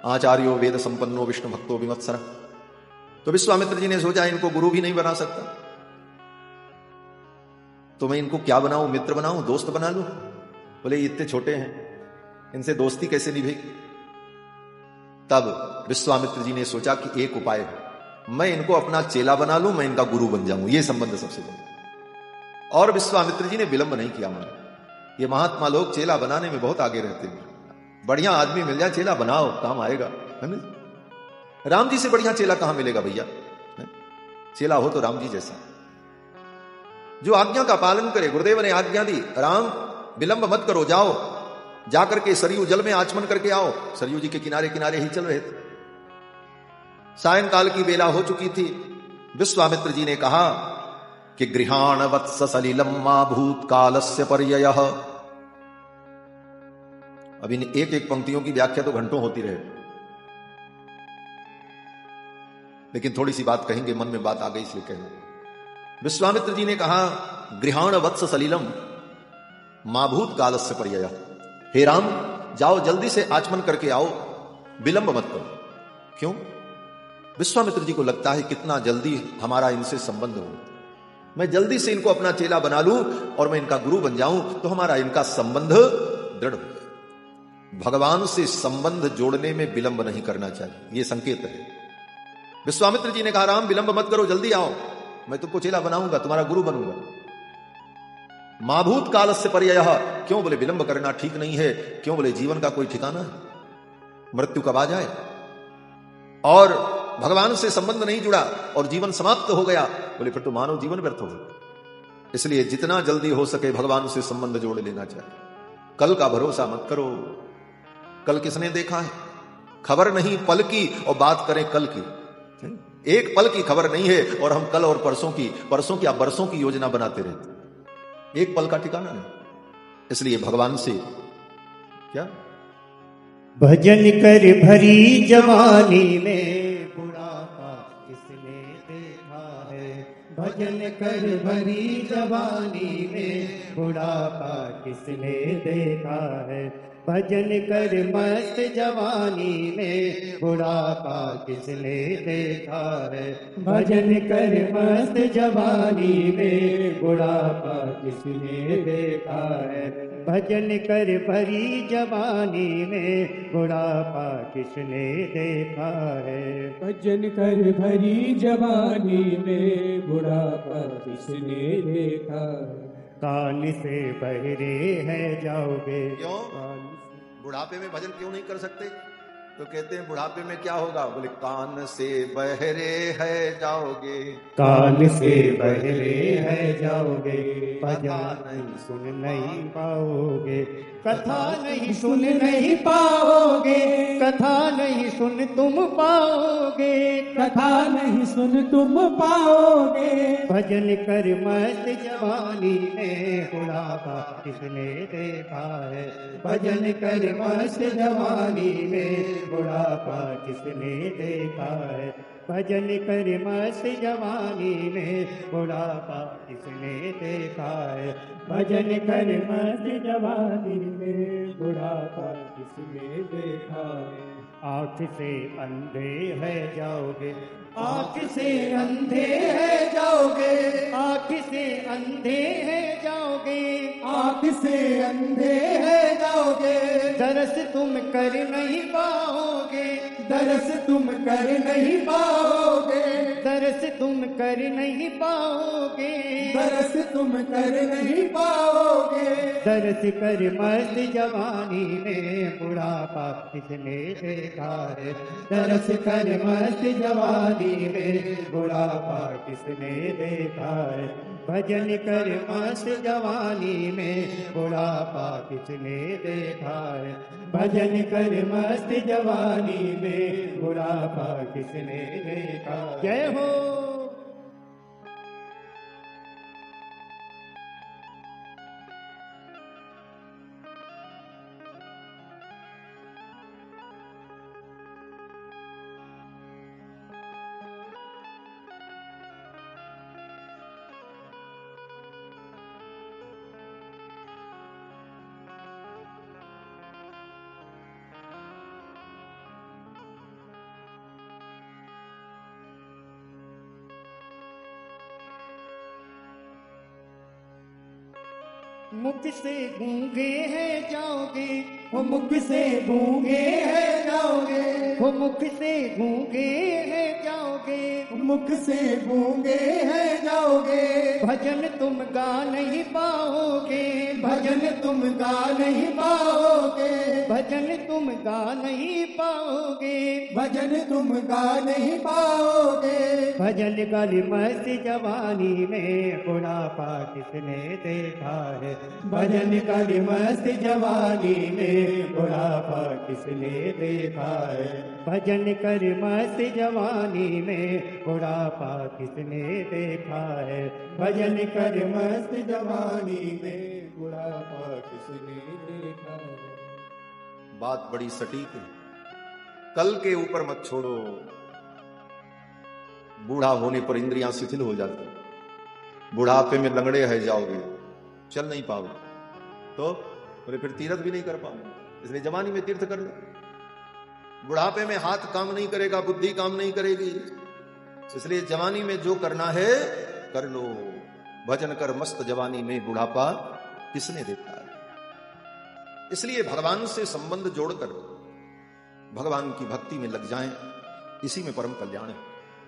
S1: आचार्यो वेद संपन्नो विष्णु भक्तो विमत्सर। तो विश्वामित्र जी ने सोचा इनको गुरु भी नहीं बना सकता, तो मैं इनको क्या बनाऊं? मित्र बनाऊं, दोस्त बना लूं? बोले इतने छोटे हैं, इनसे दोस्ती कैसे निभेगी? तब विश्वामित्र जी ने सोचा कि एक उपाय है, मैं इनको अपना चेला बना लूं, मैं इनका गुरु बन जाऊं, ये संबंध सबसे बड़ा। और विश्वामित्र जी ने विलंब नहीं किया। मन ये महात्मा लोग चेला बनाने में बहुत आगे रहते हैं। बढ़िया आदमी मिल जाए चेला बनाओ, काम आएगा, है ना? राम जी से बढ़िया चेला कहां मिलेगा भैया? चेला हो तो राम जी जैसा, जो आज्ञा का पालन करे। गुरुदेव ने आज्ञा दी, राम विलंब मत करो, जाओ जाकर के सरयू जल में आचमन करके आओ। सरयू जी के किनारे किनारे ही चल रहे थे। सायंकाल की बेला हो चुकी थी। विश्वामित्र जी ने कहा कि गृहाण वत्स सलिलम मा भूतकालस्य पर्ययः। अब इन एक एक पंक्तियों की व्याख्या तो घंटों होती रहे, लेकिन थोड़ी सी बात कहेंगे, मन में बात आ गई इसलिए कहेंगे। विश्वामित्र जी ने कहा गृहाण वत्स सलिलम मा भूतकालस्य पर्ययः। हे राम, जाओ जल्दी से आचमन करके आओ, विलंब मत करो। क्यों? विश्वामित्र जी को लगता है कितना जल्दी हमारा इनसे संबंध हो, मैं जल्दी से इनको अपना चेला बना लूं और मैं इनका गुरु बन जाऊं तो हमारा इनका संबंध दृढ़ हो। भगवान से संबंध जोड़ने में विलंब नहीं करना चाहिए, यह संकेत है। विश्वामित्र जी ने कहा राम विलंब मत करो, जल्दी आओ, मैं तुमको चेला बनाऊंगा, तुम्हारा गुरु बनूंगा। माभूत काल से पर्ययः। क्यों? बोले विलंब करना ठीक नहीं है। क्यों? बोले जीवन का कोई ठिकाना है, मृत्यु कब आ जाए, और भगवान से संबंध नहीं जुड़ा और जीवन समाप्त हो गया, बोले फिर तो मानव जीवन व्यर्थ हो गया। इसलिए जितना जल्दी हो सके भगवान से संबंध जोड़ लेना चाहिए। कल का भरोसा मत करो, कल किसने देखा है? खबर नहीं पल की, और बात करें कल की, एक पल की खबर नहीं है और हम कल और परसों की या बरसों की योजना बनाते रहते, एक पल का ठिकाना नहीं। इसलिए भगवान से क्या
S2: भजन कर भरी जवानी में बुढ़ापा किसने देखा है। भजन कर भरी जवानी में बुढ़ापा किसने देखा है। भजन कर मस्त जवानी में बुढ़ापा किसने देखा है। भजन कर मस्त जवानी में बुढ़ापा किसने देखा है। भजन कर भरी जवानी में बुढ़ापा किसने देखा है।
S3: भजन कर भरी जवानी में बुढ़ापा किसने देखा है।
S2: कान से बहरे हैं जाओगे।
S1: क्यों? बुढ़ापे में भजन क्यों नहीं कर सकते? तो कहते हैं बुढ़ापे में क्या होगा? बोले कान से बहरे है जाओगे।
S2: कान से बहरे है जाओगे, भजन नहीं सुन नहीं पाओगे। कथा नहीं सुन नहीं पाओगे, कथा नहीं सुन तुम पाओगे।
S3: कथा नहीं सुन तुम पाओगे।
S2: भजन कर मस्त जवानी में बुढ़ापा किसने देखा है। भजन कर मस्त जवानी में बुढ़ापा किसने देखा है। भजन कर मस्त जवानी में बुढ़ापा किसने देखा है। भजन कर मस्त जवानी में बुढ़ापा किसने देखा है। आँख से अंधे है जाओगे, आँख से अंधे है जाओगे। आँख से अंधे है जाओगे,
S3: आँख से अंधे है जाओगे।
S2: दरस तुम कर नहीं पाओगे,
S3: दरस तुम कर नहीं पाओगे।
S2: दरस तुम कर नहीं पाओगे।
S3: दरस तुम कर नहीं पाओगे।
S2: दरस कर मस्त जवानी में बुढ़ापा किसने देखा है। दरस कर मस्त जवानी में बुढ़ापा किसने देखा है। भजन कर मस्त जवानी में बुढ़ापा किसने देखा है। भजन कर मस्त जवानी में बुढ़ापा किसने देखा। जय हो। मुख से गूंगे हैं जाओगे,
S3: मुख से गूंगे है जाओगे,
S2: हो मुख से गूंगे हैं जाओगे,
S3: मुख से गूंगे हैं जाओगे,
S2: भजन तुम गा नहीं पाओगे,
S3: भजन तुम गा नहीं पाओगे,
S2: भजन तुम गा नहीं पाओगे,
S3: भजन तुम गा नहीं पाओगे।
S2: भजन गली मस्त जवानी में बुढ़ापा किसने देखा है,
S3: भजन करी मस्त जवानी में बुढ़ापा किसने देखा है,
S2: भजन कर मस्त जवानी में बुढ़ापा किसने देखा है,
S3: भजन कर मस्त जवानी में बुढ़ापा किसने देखा है।
S1: बात बड़ी सटीक है। कल के ऊपर मत छोड़ो, बूढ़ा होने पर इंद्रियां शिथिल हो जाती, बुढ़ापे में लंगड़े रह जाओगे, चल नहीं पाओगे, तो बोले फिर तीर्थ भी नहीं कर पाओगे, इसलिए जवानी में तीर्थ कर लो। बुढ़ापे में हाथ काम नहीं करेगा, बुद्धि काम नहीं करेगी, इसलिए जवानी में जो करना है कर लो। भजन कर मस्त जवानी में बुढ़ापा किसने देखा है। इसलिए भगवान से संबंध जोड़कर भगवान की भक्ति में लग जाएं, इसी में परम कल्याण है।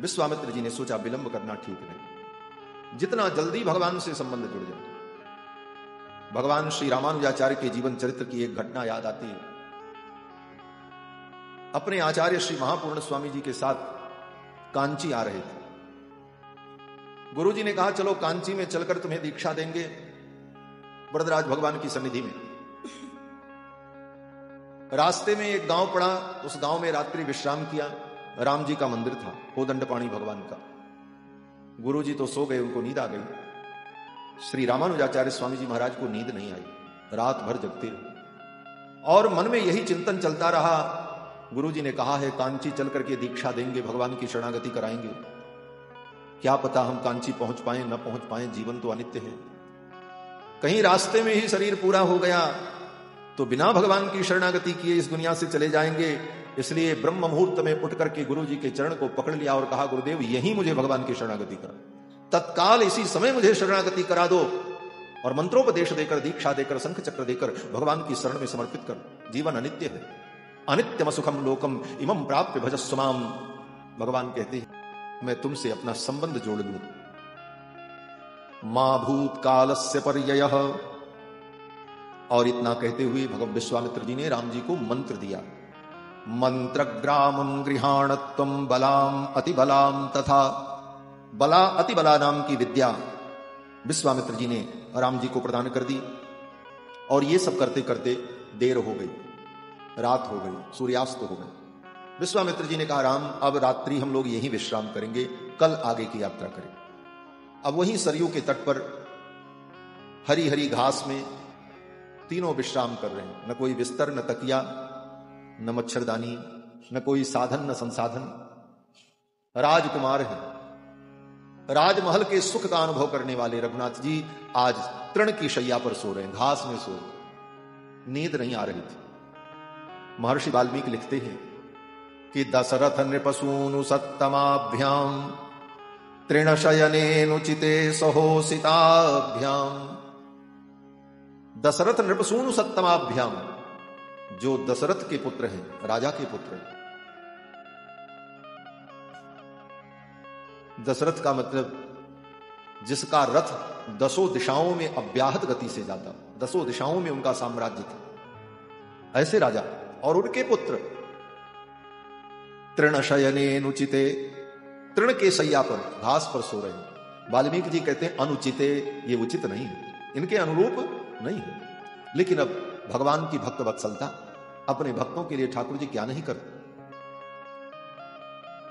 S1: विश्वामित्र जी ने सोचा विलंब करना ठीक नहीं, जितना जल्दी भगवान से संबंध जुड़ जाए। भगवान श्री रामानुजाचार्य के जीवन चरित्र की एक घटना याद आती है। अपने आचार्य श्री महापूर्ण स्वामी जी के साथ कांची आ रहे थे। गुरुजी ने कहा चलो कांची में चलकर तुम्हें दीक्षा देंगे वरदराज भगवान की सन्निधि में। रास्ते में एक गांव पड़ा, उस गांव में रात्रि विश्राम किया। राम जी का मंदिर था, कोदंडपाणी भगवान का। गुरुजी तो सो गए, उनको नींद आ गई। श्री रामानुजाचार्य स्वामी जी महाराज को नींद नहीं आई, रात भर जगते रहे और मन में यही चिंतन चलता रहा। गुरुजी ने कहा है कांची चल करके दीक्षा देंगे, भगवान की शरणागति कराएंगे, क्या पता हम कांची पहुंच पाए न पहुंच पाए, जीवन तो अनित्य है। कहीं रास्ते में ही शरीर पूरा हो गया तो बिना भगवान की शरणागति किए इस दुनिया से चले जाएंगे। इसलिए ब्रह्म मुहूर्त में उठ करके गुरु जी के चरण को पकड़ लिया और कहा गुरुदेव यही मुझे भगवान की शरणागति करा, तत्काल इसी समय मुझे शरणागति करा दो और मंत्रोपदेश देकर, दीक्षा देकर, शंख चक्र देकर भगवान की शरण में समर्पित कर। जीवन अनित्य है, अनित्यम सुखम लोकम इमं प्राप्य भजस्वमाम। भगवान कहते हैं मैं तुमसे अपना संबंध जोड़ लूं। मां भूतकालस्य पर्ययः, और इतना कहते हुए भगवान विश्वामित्र जी ने राम जी को मंत्र दिया। मंत्रग्रामं गृहाणत्वं बलाम अतिबलाम तथा। बला अतिबला नाम की विद्या विश्वामित्र जी ने राम जी को प्रदान कर दी। और ये सब करते करते देर हो गई, रात हो गई, सूर्यास्त हो गए। विश्वामित्र जी ने कहा राम अब रात्रि हम लोग यहीं विश्राम करेंगे, कल आगे की यात्रा करें। अब वहीं सरयू के तट पर हरी हरी घास में तीनों विश्राम कर रहे हैं। न कोई बिस्तर, न तकिया, न मच्छरदानी, न कोई साधन, न संसाधन। राजकुमार है, राजमहल के सुख का अनुभव करने वाले रघुनाथ जी आज तृण की शैया पर सो रहे हैं, घास में सो रहे। नींद नहीं आ रही थी। महर्षि वाल्मीकि लिखते हैं कि दशरथ नृपसूनु सत्तमाभ्याम तृणशयनेनुचिते सहोसिताभ्याम। दशरथ नृपसूनु सत्तमाभ्याम, जो दशरथ के पुत्र हैं, राजा के पुत्र हैं। दशरथ का मतलब जिसका रथ दसों दिशाओं में अव्याहत गति से जाता, दसों दिशाओं में उनका साम्राज्य था, ऐसे राजा और उनके पुत्र। तृणशयनेनुचिते, तृण के सैया पर, घास पर सो रहे हैं। वाल्मीकि जी कहते हैं अनुचिते, ये उचित नहीं है, इनके अनुरूप नहीं है। लेकिन अब भगवान की भक्त वत्सलता, अपने भक्तों के लिए ठाकुर जी क्या नहीं करते।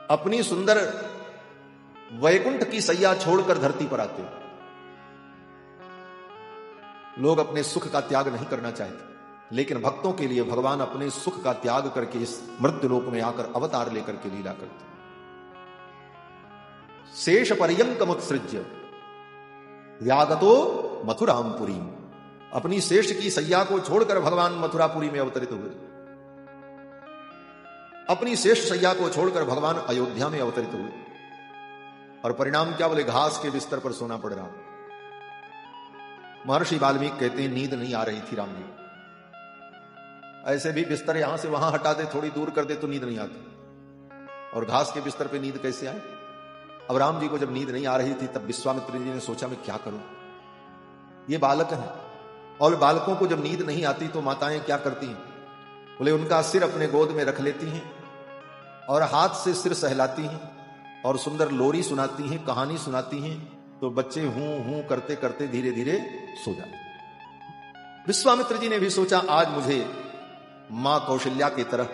S1: अपनी सुंदर वैकुंठ की सैया छोड़कर धरती पर आते। लोग अपने सुख का त्याग नहीं करना चाहते, लेकिन भक्तों के लिए भगवान अपने सुख का त्याग करके इस मृत्युलोक में आकर अवतार लेकर के लीला करते। शेष पर्यंकमुत्सृज्य यागतो मथुरामपुरी, अपनी शेष की सैया को छोड़कर भगवान मथुरापुरी में अवतरित हुए। अपनी शेष सैया को छोड़कर भगवान अयोध्या में अवतरित हुए। और परिणाम क्या, बोले घास के बिस्तर पर सोना पड़ रहा। महर्षि वाल्मीकि कहते हैं नींद नहीं आ रही थी राम जी। ऐसे भी बिस्तर यहां से वहां हटा दे, थोड़ी दूर कर दे तो नींद नहीं आती, और घास के बिस्तर पे नींद कैसे आए? अब राम जी को जब नींद नहीं आ रही थी तब विश्वामित्र जी ने सोचा मैं क्या करूं, ये बालक हैं, और बालकों को जब नींद नहीं आती तो माताएं क्या करती हैं? बोले उनका सिर अपने गोद में रख लेती हैं और हाथ से सिर सहलाती हैं और सुंदर लोरी सुनाती हैं, कहानी सुनाती हैं, तो बच्चे हूं हूं करते करते धीरे धीरे सो जाते। विश्वामित्र जी ने भी सोचा आज मुझे मां कौशल्या की तरह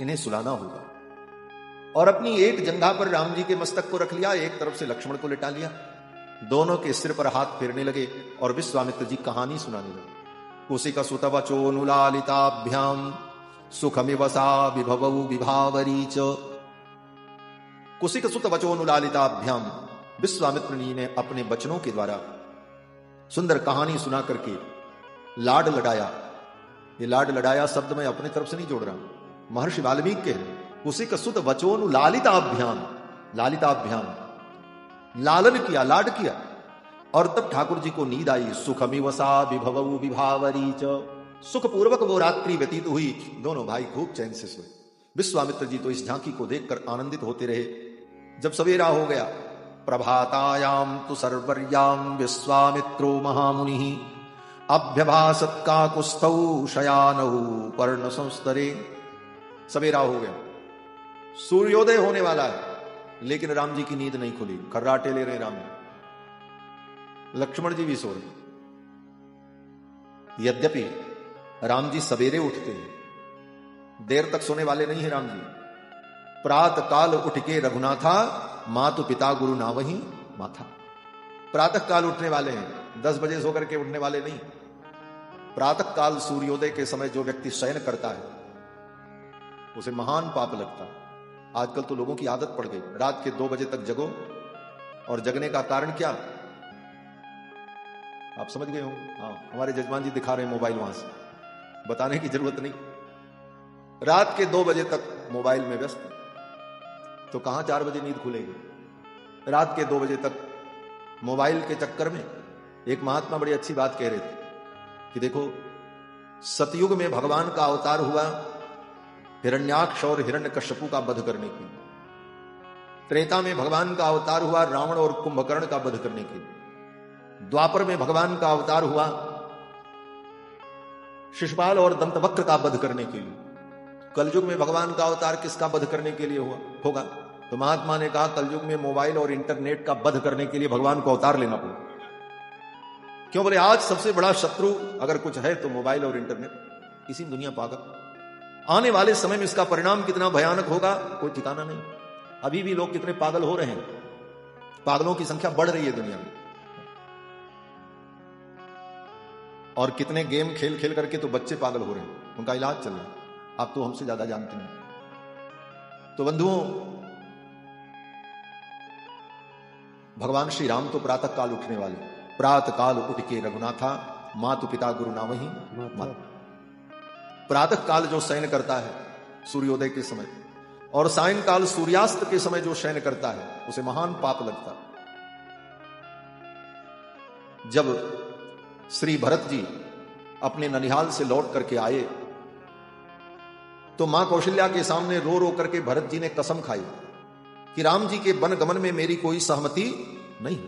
S1: इन्हें सुलाना होगा, और अपनी एक जंघा पर राम जी के मस्तक को रख लिया, एक तरफ से लक्ष्मण को लेटा लिया, दोनों के सिर पर हाथ फेरने लगे और विश्वामित्र जी कहानी सुनाने लगे। कुसिक सुत वचोनुलालिताभ्याम सुखमिवसा विभवौ विभावरी च। कुसिक सुत वचोनुलालिताभ्याम, विश्वामित्र जी ने अपने वचनों के द्वारा सुंदर कहानी सुना करके लाड लड़ाया। ये लाड लड़ाया शब्द मैं अपने तरफ से नहीं जोड़ रहा, महर्षि वाल्मीकि के हैं। कुसिक सुत वचोनुलालिताभ्याम, लालिताभ्याम, लालन किया, लाड किया, और तब ठाकुर जी को नींद आई। सुखमिवसा विभवौ विभावरी च, सुखपूर्वक वो रात्रि व्यतीत हुई, दोनों भाई खूब चैन से सोए। विश्वामित्र जी तो इस झांकी को देखकर आनंदित होते रहे। जब सवेरा हो गया, प्रभातायाम तु सर्वर्याम विश्वामित्रो महामुनि अभ्यभासत काकुस्थौ शयानौ पर्ण संस्तरे। सवेरा हो गया, सूर्योदय होने वाला है, लेकिन राम जी की नींद नहीं खुली, खर्राटे ले रहे राम जी। लक्ष्मण जी भी सो रहे। यद्यपि राम जी सवेरे उठते हैं, देर तक सोने वाले नहीं है राम जी। प्रातः काल उठ के रघुनाथा मातु पिता गुरु नावही माथा। प्रातः काल उठने वाले हैं, 10 बजे सो करके उठने वाले नहीं। प्रातः काल सूर्योदय के समय जो व्यक्ति शयन करता है उसे महान पाप लगता है। आजकल तो लोगों की आदत पड़ गई, रात के 2 बजे तक जगो, और जगने का कारण क्या, आप समझ गए हो। हाँ, हमारे जजमान जी दिखा रहे हैं मोबाइल, वहां से बताने की जरूरत नहीं। रात के 2 बजे तक मोबाइल में व्यस्त, तो कहां 4 बजे नींद खुलेगी। रात के 2 बजे तक मोबाइल के चक्कर में एक महात्मा बड़ी अच्छी बात कह रहे थे कि देखो, सतयुग में भगवान का अवतार हुआ हिरण्याक्ष और हिरण्यकश्यपु का वध करने के लिए। त्रेता में भगवान का अवतार हुआ रावण और कुंभकर्ण का वध करने के लिए। द्वापर में भगवान का अवतार हुआ शिशुपाल और दंतवक्र का वध करने के लिए। कलयुग में भगवान का अवतार किसका वध करने के लिए होगा? तो महात्मा ने कहा कलयुग में मोबाइल और इंटरनेट का वध करने के लिए भगवान को अवतार लेना पड़ेगा। क्यों? बोले आज सबसे बड़ा शत्रु अगर कुछ है तो मोबाइल और इंटरनेट। इसी दुनिया पागल। आने वाले समय में इसका परिणाम कितना भयानक होगा कोई ठिकाना नहीं। अभी भी लोग कितने पागल हो रहे हैं, पागलों की संख्या बढ़ रही है दुनिया में, और कितने गेम खेल खेल करके तो बच्चे पागल हो रहे हैं, उनका इलाज चल रहा है। आप तो हमसे ज्यादा जानते हैं। तो बंधुओं, भगवान श्री राम तो प्रातः काल उठने वाले, प्रातः काल उठ के रघुनाथा मातु पिता गुरु नावही माता। प्रातः काल जो शयन करता है सूर्योदय के समय, और सायंकाल सूर्यास्त के समय जो शयन करता है उसे महान पाप लगता। जब श्री भरत जी अपने ननिहाल से लौट करके आए तो मां कौशल्या के सामने रो रो करके भरत जी ने कसम खाई कि राम जी के वन गमन में मेरी कोई सहमति नहीं।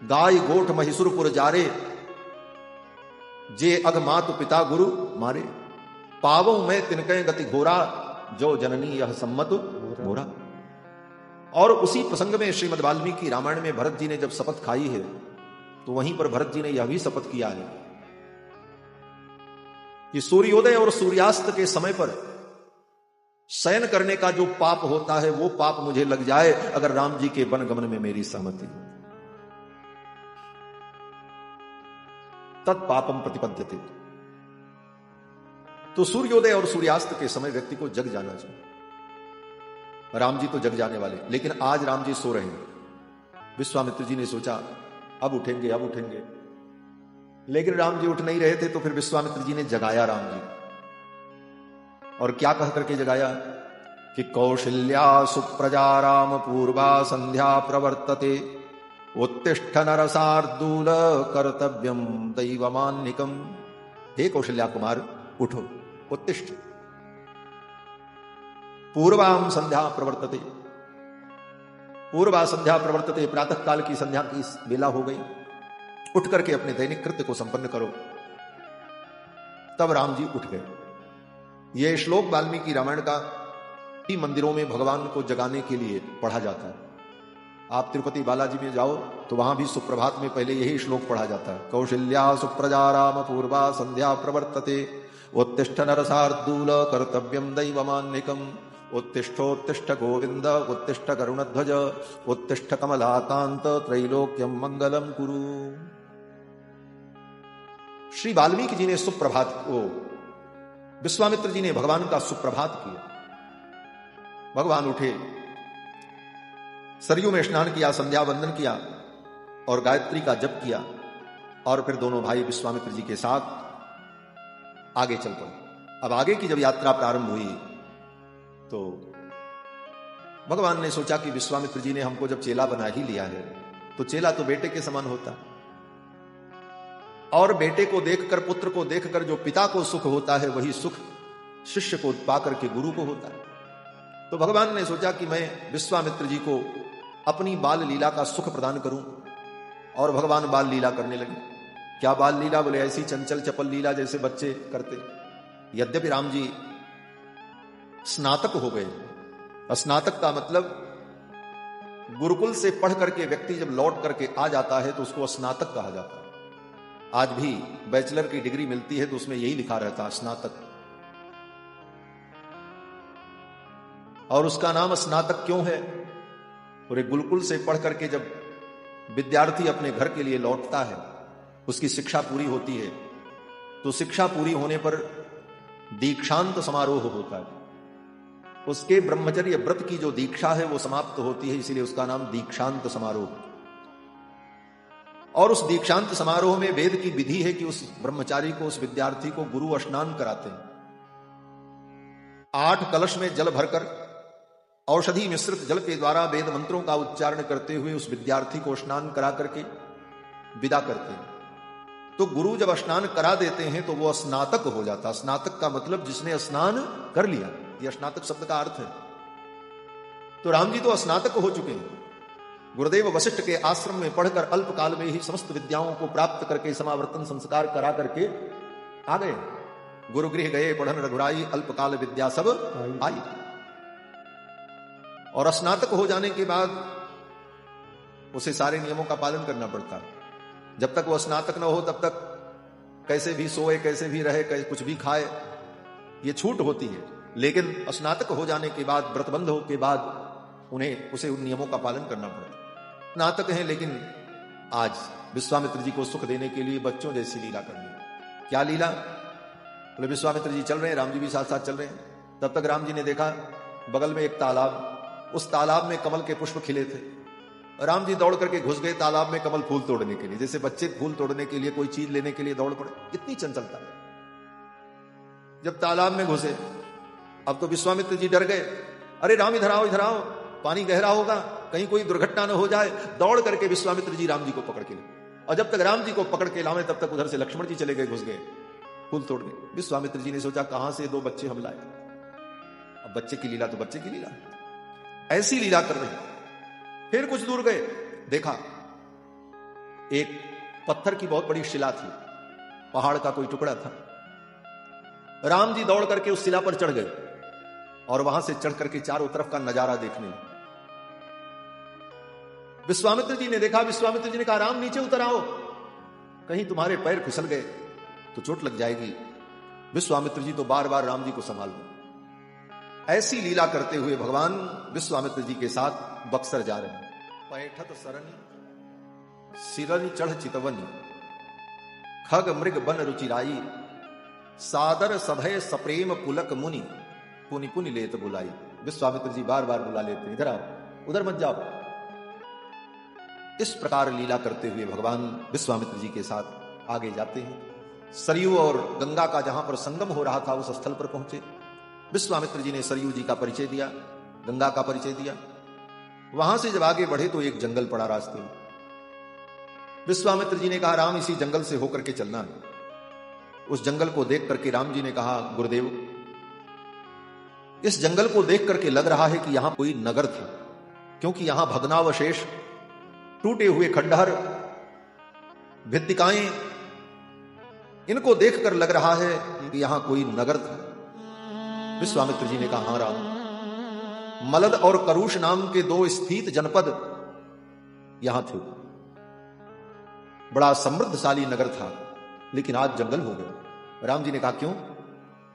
S1: गाय गोठ महिषुरपुर जारे जे अग मातु पिता गुरु मारे। पावों में तिनके गति घोरा जो जननी यह सम्मत मोरा। और उसी प्रसंग में श्रीमद् वाल्मीकि रामायण में भरत जी ने जब शपथ खाई है तो वहीं पर भरत जी ने यह भी शपथ किया है कि सूर्योदय और सूर्यास्त के समय पर शयन करने का जो पाप होता है वो पाप मुझे लग जाए अगर राम जी के वन गमन में मेरी सहमति हो। तत्पापम प्रतिपद्यते। तो सूर्योदय और सूर्यास्त के समय व्यक्ति को जग जाना चाहिए। राम जी तो जग जाने वाले, लेकिन आज राम जी सो रहे हैं। विश्वामित्र जी ने सोचा अब उठेंगे अब उठेंगे, लेकिन राम जी उठ नहीं रहे थे। तो फिर विश्वामित्र जी ने जगाया राम जी, और क्या कह करके जगाया कि कौशल्या सुप्रजा राम पूर्वा संध्या प्रवर्तते उत्तिष्ठ नरसार्दूल कर्तव्यम दैवमान्निकम। हे कौशल्या कुमार उठो, उत्तिष्ठ। पूर्वाम संध्या प्रवर्तते, पूर्वा संध्या प्रवर्तते, प्रातः काल की संध्या की बेला हो गई, उठ करके अपने दैनिक कृत्य को संपन्न करो। तब राम जी उठ गए। यह श्लोक वाल्मीकि रामायण का ही मंदिरों में भगवान को जगाने के लिए पढ़ा जाता है। आप तिरुपति बालाजी में जाओ तो वहां भी सुप्रभात में पहले यही श्लोक पढ़ा जाता है, कौशल्या सुप्रजा राम पूर्वा संध्या प्रवर्तते, उत्तिष्ठ नरसार्दूल कर्तव्यम दैवमान्निकम, उत्तिष्ठोत्तिष्ठ गोविंद उत्तिष्ठ करुणध्वज, उत्तिष्ठ कमलाकांत त्रैलोक्यम मंगलम कुरु। श्री वाल्मीकि जी ने सुप्रभात को, विश्वामित्र जी ने भगवान का सुप्रभात किया। भगवान उठे, सरयू में स्नान किया, संध्या वंदन किया और गायत्री का जप किया, और फिर दोनों भाई विश्वामित्र जी के साथ आगे चल पड़े। अब आगे की जब यात्रा प्रारंभ हुई तो भगवान ने सोचा कि विश्वामित्र जी ने हमको जब चेला बना ही लिया है तो चेला तो बेटे के समान होता, और बेटे को देखकर, पुत्र को देखकर जो पिता को सुख होता है वही सुख शिष्य को पाकर के गुरु को होता है। तो भगवान ने सोचा कि मैं विश्वामित्र जी को अपनी बाल लीला का सुख प्रदान करूं, और भगवान बाल लीला करने लगे। क्या बाल लीला? बोले ऐसी चंचल चपल लीला जैसे बच्चे करते। यद्यपि राम जी स्नातक हो गए, स्नातक का मतलब गुरुकुल से पढ़ करके व्यक्ति जब लौट करके आ जाता है तो उसको स्नातक कहा जाता है। आज भी बैचलर की डिग्री मिलती है तो उसमें यही लिखा रहता है, स्नातक। और उसका नाम स्नातक क्यों है? और एक गुरुकुल से पढ़ करके जब विद्यार्थी अपने घर के लिए लौटता है, उसकी शिक्षा पूरी होती है, तो शिक्षा पूरी होने पर दीक्षांत समारोह होता है। उसके ब्रह्मचर्य व्रत की जो दीक्षा है वो समाप्त होती है, इसीलिए उसका नाम दीक्षांत समारोह। और उस दीक्षांत समारोह में वेद की विधि है कि उस ब्रह्मचारी को, उस विद्यार्थी को गुरु स्नान कराते हैं। 8 कलश में जल भरकर औषधि मिश्रित जल के द्वारा वेद मंत्रों का उच्चारण करते हुए उस विद्यार्थी को स्नान करा करके विदा करते हैं। तो गुरु जब स्नान करा देते हैं तो वो स्नातक हो जाता। स्नातक का मतलब जिसने स्नान कर लिया, यह स्नातक शब्द का अर्थ है। तो राम जी तो स्नातक हो चुके हैं। गुरुदेव वशिष्ठ के आश्रम में पढ़कर अल्प काल में ही समस्त विद्याओं को प्राप्त करके समावर्तन संस्कार करा करके आ गए। गुरुगृह गए पढ़न रघुराई, अल्पकाल विद्या सब आई। और स्नातक हो जाने के बाद उसे सारे नियमों का पालन करना पड़ता है। जब तक वह स्नातक न हो तब तक कैसे भी सोए, कैसे भी रहे, कुछ भी खाए, ये छूट होती है। लेकिन स्नातक हो जाने के बाद, व्रतबंध के बाद उसे उन नियमों का पालन करना पड़ता है। स्नातक हैं लेकिन आज विश्वामित्र जी को सुख देने के लिए बच्चों जैसी लीला करनी। क्या लीला? बोले विश्वामित्र जी चल रहे हैं, राम जी भी साथ साथ चल रहे हैं। तब तक राम जी ने देखा बगल में एक तालाब, उस तालाब में कमल के पुष्प खिले थे। राम जी दौड़ करके घुस गए तालाब में कमल फूल तोड़ने के लिए, जैसे बच्चे फूल तोड़ने के लिए, कोई चीज लेने के लिए दौड़ पड़े। इतनी चंचलता। जब तालाब में घुसे, अब तो विश्वामित्र जी डर गए। अरे राम इधर आओ, इधर आओ, पानी गहरा होगा, कहीं कोई दुर्घटना न हो जाए। दौड़ करके विश्वामित्र जी राम जी को पकड़ के ले, और जब तक राम जी को पकड़ के लावे तब तक उधर से लक्ष्मण जी चले गए, घुस गए, फूल तोड़ गए। विश्वामित्र जी ने सोचा कहां से 2 बच्चे हम लाए। अब बच्चे की लीला तो बच्चे की लीला, ऐसी लीला कर रहे। फिर कुछ दूर गए, देखा एक पत्थर की बहुत बड़ी शिला थी, पहाड़ का कोई टुकड़ा था। राम जी दौड़ करके उस शिला पर चढ़ गए और वहां से चढ़ करके चारों तरफ का नजारा देखने लगे। विश्वामित्र जी ने देखा, विश्वामित्र जी ने कहा राम नीचे उतर आओ, कहीं तुम्हारे पैर फिसल गए तो चोट लग जाएगी। विश्वामित्र जी तो बार बार राम जी को संभाल गए। ऐसी लीला करते हुए भगवान विश्वामित्र जी के साथ बक्सर जा रहे हैं। पैठत सरनी सिरनी चढ़ चितवनी, खग मृग बन रुचिराई, सादर सभय सप्रेम पुलक मुनि, पुनि पुनि लेत बुलाई। विश्वामित्र जी बार बार बुला लेते, इधर आओ, उधर मत जाओ। इस प्रकार लीला करते हुए भगवान विश्वामित्र जी के साथ आगे जाते हैं। सरयू और गंगा का जहां पर संगम हो रहा था उस स्थल पर पहुंचे। विश्वामित्र जी ने सरयू जी का परिचय दिया, गंगा का परिचय दिया। वहां से जब आगे बढ़े तो एक जंगल पड़ा रास्ते में। विश्वामित्र जी ने कहा राम इसी जंगल से होकर के चलना है। उस जंगल को देख करके राम जी ने कहा, गुरुदेव, इस जंगल को देख करके लग रहा है कि यहां कोई नगर था, क्योंकि यहां भग्नावशेष, टूटे हुए खंडहर, भित्तिकाएं, इनको देखकर लग रहा है कि यहां कोई नगर था। विश्वामित्र जी ने कहा, हां राम, मलद और करुष नाम के 2 स्थित जनपद यहां थे, बड़ा समृद्धशाली नगर था, लेकिन आज जंगल हो गया। राम जी ने कहा, क्यों?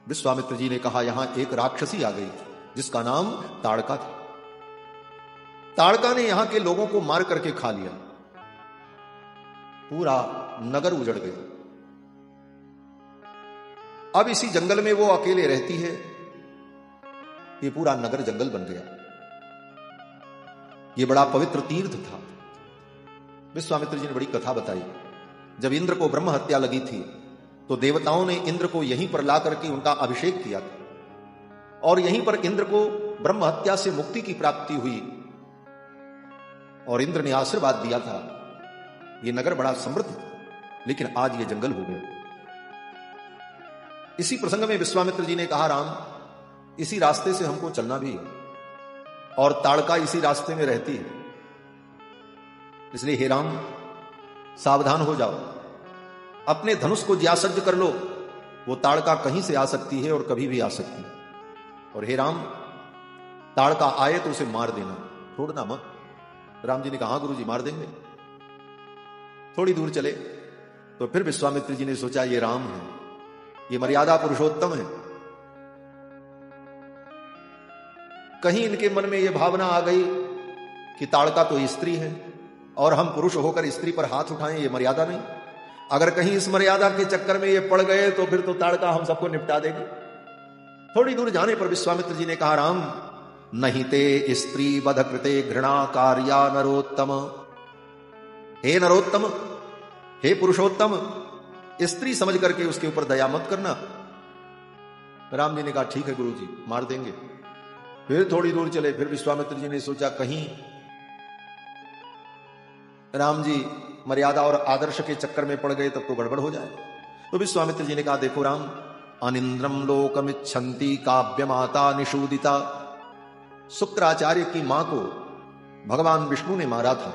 S1: विश्वामित्र जी ने कहा, यहां एक राक्षसी आ गई जिसका नाम ताड़का था। ताड़का ने यहां के लोगों को मार करके खा लिया, पूरा नगर उजड़ गया। अब इसी जंगल में वो अकेले रहती है, ये पूरा नगर जंगल बन गया। ये बड़ा पवित्र तीर्थ था। विश्वामित्र जी ने बड़ी कथा बताई। जब इंद्र को ब्रह्म हत्या लगी थी तो देवताओं ने इंद्र को यहीं पर ला करके उनका अभिषेक किया था, और यहीं पर इंद्र को ब्रह्म हत्या से मुक्ति की प्राप्ति हुई, और इंद्र ने आशीर्वाद दिया था। ये नगर बड़ा समृद्ध था, लेकिन आज ये जंगल हो गया। इसी प्रसंग में विश्वामित्र जी ने कहा, राम, इसी रास्ते से हमको चलना भी है, और ताड़का इसी रास्ते में रहती है, इसलिए हे राम, सावधान हो जाओ, अपने धनुष को ज्यासज्ज कर लो। वो ताड़का कहीं से आ सकती है और कभी भी आ सकती है, और हे राम, ताड़का आए तो उसे मार देना, छोड़ना मत। राम जी ने कहा, गुरु जी, मार देंगे। थोड़ी दूर चले तो फिर विश्वामित्र जी ने सोचा, ये राम है, ये मर्यादा पुरुषोत्तम है। कहीं इनके मन में यह भावना आ गई कि ताड़का तो स्त्री है और हम पुरुष होकर स्त्री पर हाथ उठाएं, ये मर्यादा नहीं। अगर कहीं इस मर्यादा के चक्कर में ये पड़ गए तो फिर तो ताड़का हम सबको निपटा देगी। थोड़ी दूर जाने पर विश्वामित्र जी ने कहा, राम, नहीं ते स्त्री वध कृते घृणा कार्या नरोत्तम। हे नरोत्तम, हे पुरुषोत्तम, स्त्री समझ करके उसके ऊपर दया मत करना। राम जी ने कहा, ठीक है गुरु जी, मार देंगे। फिर थोड़ी दूर चले, फिर विश्वामित्र जी ने सोचा कहीं राम जी मर्यादा और आदर्श के चक्कर में पड़ गए तब तो गड़बड़ हो जाए। तो विश्वामित्र जी ने कहा, देखो राम, अनिंद्रम लोकमिच्छन्ति काव्य माता निषूदिता। शुक्राचार्य की मां को भगवान विष्णु ने मारा था,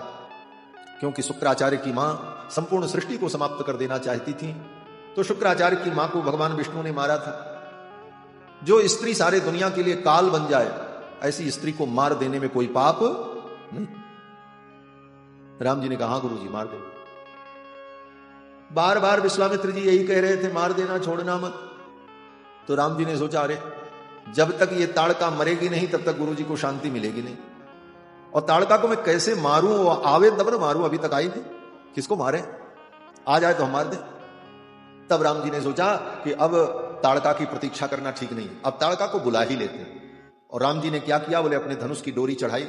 S1: क्योंकि शुक्राचार्य की मां संपूर्ण सृष्टि को समाप्त कर देना चाहती थी, तो शुक्राचार्य की मां को भगवान विष्णु ने मारा था। जो स्त्री सारे दुनिया के लिए काल बन जाए, ऐसी स्त्री को मार देने में कोई पाप नहीं। राम जी ने कहा, गुरु जी, मार दे। बार बार विश्वामित्र जी यही कह रहे थे, मार देना, छोड़ना मत। तो राम जी ने सोचा, अरे जब तक ये ताड़का मरेगी नहीं तब तक गुरु जी को शांति मिलेगी नहीं, और ताड़का को मैं कैसे मारूं, वो आवे तब न मारूं, अभी तक आई नहीं, किसको मारे, आ जाए तो हम मार दे। तब राम जी ने सोचा कि अब ताड़का की प्रतीक्षा करना ठीक नहीं, अब ताड़का को बुला ही लेते। और राम जी ने क्या किया, बोले अपने धनुष की डोरी चढ़ाई,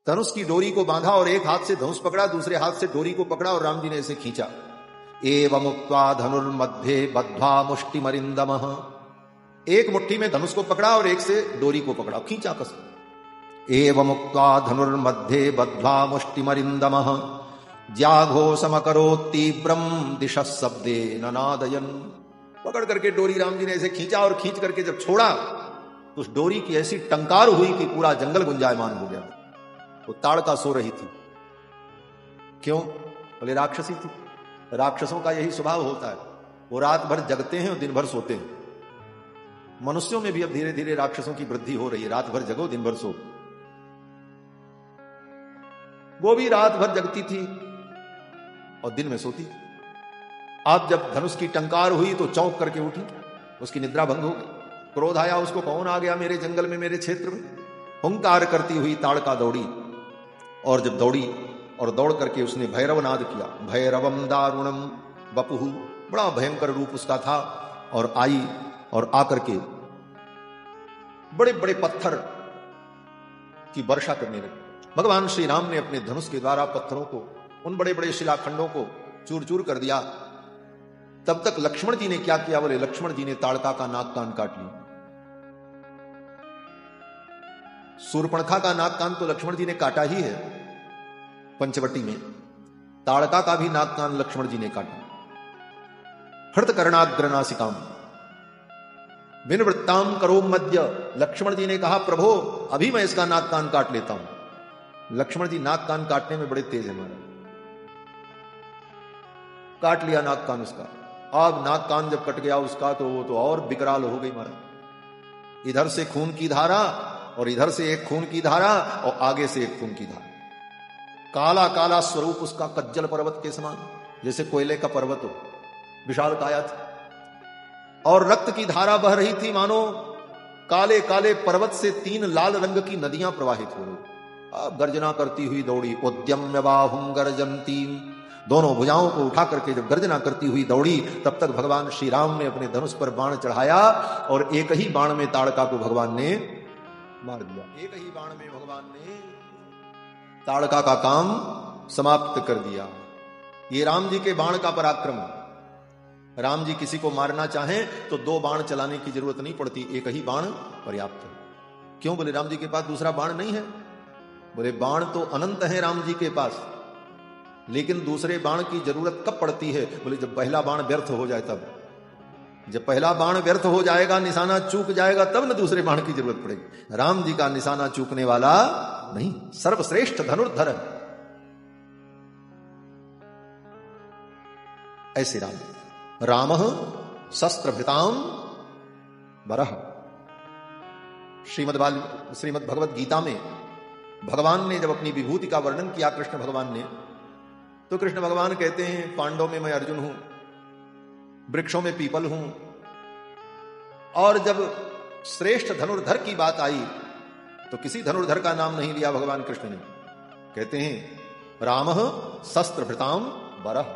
S1: धनुष की डोरी को बांधा और एक हाथ से धनुष पकड़ा, दूसरे हाथ से डोरी को पकड़ा और राम जी ने ऐसे खींचा। एवं मुक्त्वा धनुर्मध्ये बद्ध्वा मुष्टिमरिंदमः। एक मुट्ठी में धनुष को पकड़ा और एक से डोरी को पकड़ा, खींचा कस। एवं मुक्त्वा धनुर्मध्ये बद्ध्वा मुष्टिमरिंदमः ज्याघोषमकरोत् तीव्रम दिशः शब्दे ननादयन्। पकड़ करके डोरी राम जी ने ऐसे खींचा, और खींच करके जब छोड़ा तो उस डोरी की ऐसी टंकार हुई कि पूरा जंगल गुंजायमान हो गया। वो ताड़का सो रही थी। क्यों? बोले राक्षसी थी। राक्षसों का यही स्वभाव होता है, वो रात भर जगते हैं और दिन भर सोते हैं। मनुष्यों में भी अब धीरे धीरे राक्षसों की वृद्धि हो रही है, रात भर जगो दिन भर सो। वो भी रात भर जगती थी और दिन में सोती। अब जब धनुष की टंकार हुई तो चौंक करके उठी, उसकी निद्रा भंग हो गई। क्रोध आया उसको, कौन आ गया मेरे जंगल में, मेरे क्षेत्र में। हुंकार करती हुई ताड़का दौड़ी, और जब दौड़ी और दौड़ करके उसने भैरव नाद किया। भैरवम दारुणम वपुहु, बड़ा भयंकर रूप उसका था। और आई और आकर के बड़े बड़े पत्थर की वर्षा करने लगी। भगवान श्री राम ने अपने धनुष के द्वारा पत्थरों को, उन बड़े बड़े शिलाखंडों को चूर चूर कर दिया। तब तक लक्ष्मण जी ने क्या किया, बोले लक्ष्मण जी ने ताड़का का नाक कान काट लिया। सूर्पणखा का नाक कान तो लक्ष्मण जी ने काटा ही है पंचवटी में, ताड़का का भी नाक कान लक्ष्मण जी ने काटा। हृत कर्णाग्र नासिकाम विनवृत्ताम करो मध्य। लक्ष्मण जी ने कहा प्रभो अभी मैं इसका नाक कान काट लेता हूं। लक्ष्मण जी नाक कान काटने में बड़े तेज है महाराज। काट लिया नाक कान उसका। अब नाक कान जब कट गया उसका तो वो तो और विकराल हो गई महाराज। इधर से खून की धारा और इधर से एक खून की धारा और आगे से एक खून की धारा। काला काला स्वरूप उसका कज्जल पर्वत के समान, जैसे कोयले का पर्वत हो, विशाल काया था। और रक्त की धारा बह रही थी मानो काले काले पर्वत से 3 लाल रंग की नदियां प्रवाहित हो रही। अब गर्जना करती हुई दौड़ी। उद्यम्य बाहुं गर्जन्तीं, दोनों भुजाओं को उठा करके जब गर्जना करती हुई दौड़ी, तब तक भगवान श्री राम ने अपने धनुष पर बाण चढ़ाया और एक ही बाण में ताड़का को भगवान ने मार दिया। एक ही बाण में भगवान ने ताड़का का काम समाप्त कर दिया। ये राम जी के बाण का पराक्रम है। राम जी किसी को मारना चाहें तो 2 बाण चलाने की जरूरत नहीं पड़ती, एक ही बाण पर्याप्त है। क्यों? बोले राम जी के पास दूसरा बाण नहीं है। बोले बाण तो अनंत है राम जी के पास, लेकिन दूसरे बाण की जरूरत कब पड़ती है? बोले जब पहला बाण व्यर्थ हो जाए तब। जब पहला बाण व्यर्थ हो जाएगा, निशाना चूक जाएगा, तब न दूसरे बाण की जरूरत पड़ेगी। राम जी का निशाना चूकने वाला नहीं, सर्वश्रेष्ठ धनुर्धर। ऐसे राम शस्त्र भृताम बरह। श्रीमद् भगवत गीता में भगवान ने जब अपनी विभूति का वर्णन किया कृष्ण भगवान ने, तो कृष्ण भगवान कहते हैं पांडवों में मैं अर्जुन हूं, वृक्षों में पीपल हूं। और जब श्रेष्ठ धनुर्धर की बात आई तो किसी धनुर्धर का नाम नहीं लिया भगवान कृष्ण ने। कहते हैं राम शस्त्र भृताम बरह,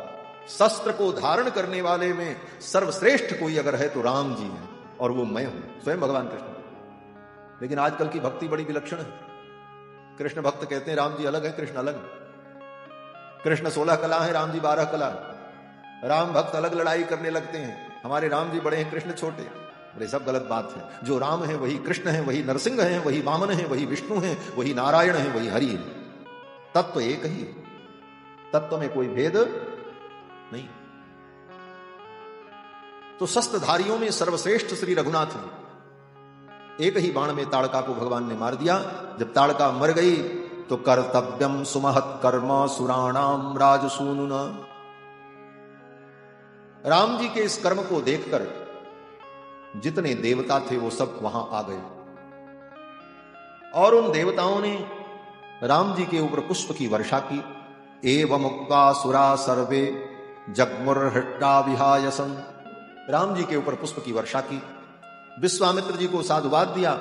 S1: शस्त्र को धारण करने वाले में सर्वश्रेष्ठ कोई अगर है तो राम जी हैं, और वो मैं हूं, स्वयं भगवान कृष्ण। लेकिन आजकल की भक्ति बड़ी विलक्षण है। कृष्ण भक्त कहते हैं राम जी अलग है, कृष्ण अलग है। कृष्ण 16 कला है, राम जी 12 कला है। राम भक्त अलग लड़ाई करने लगते हैं, हमारे राम जी बड़े हैं, कृष्ण छोटे। बोले सब गलत बात है। जो राम है वही कृष्ण है, वही नरसिंह है, वही वामन है, वही विष्णु है, वही नारायण है, वही हरि है। तत्व एक ही है, तत्व में कोई भेद नहीं। तो शस्त्रधारियों में सर्वश्रेष्ठ श्री रघुनाथ ने एक ही बाण में ताड़का को भगवान ने मार दिया। जब ताड़का मर गई तो कर्तव्यम सुमहत कर्म सुराणाम राजसूनुना। राम जी के इस कर्म को देखकर जितने देवता थे वो सब वहां आ गए, और उन देवताओं ने राम जी के ऊपर पुष्प की वर्षा की। एवं मुक्ता सुरा सर्वे जगमुर्हट्टा विहायसन। राम जी के ऊपर पुष्प की वर्षा की, विश्वामित्र जी को साधुवाद दिया,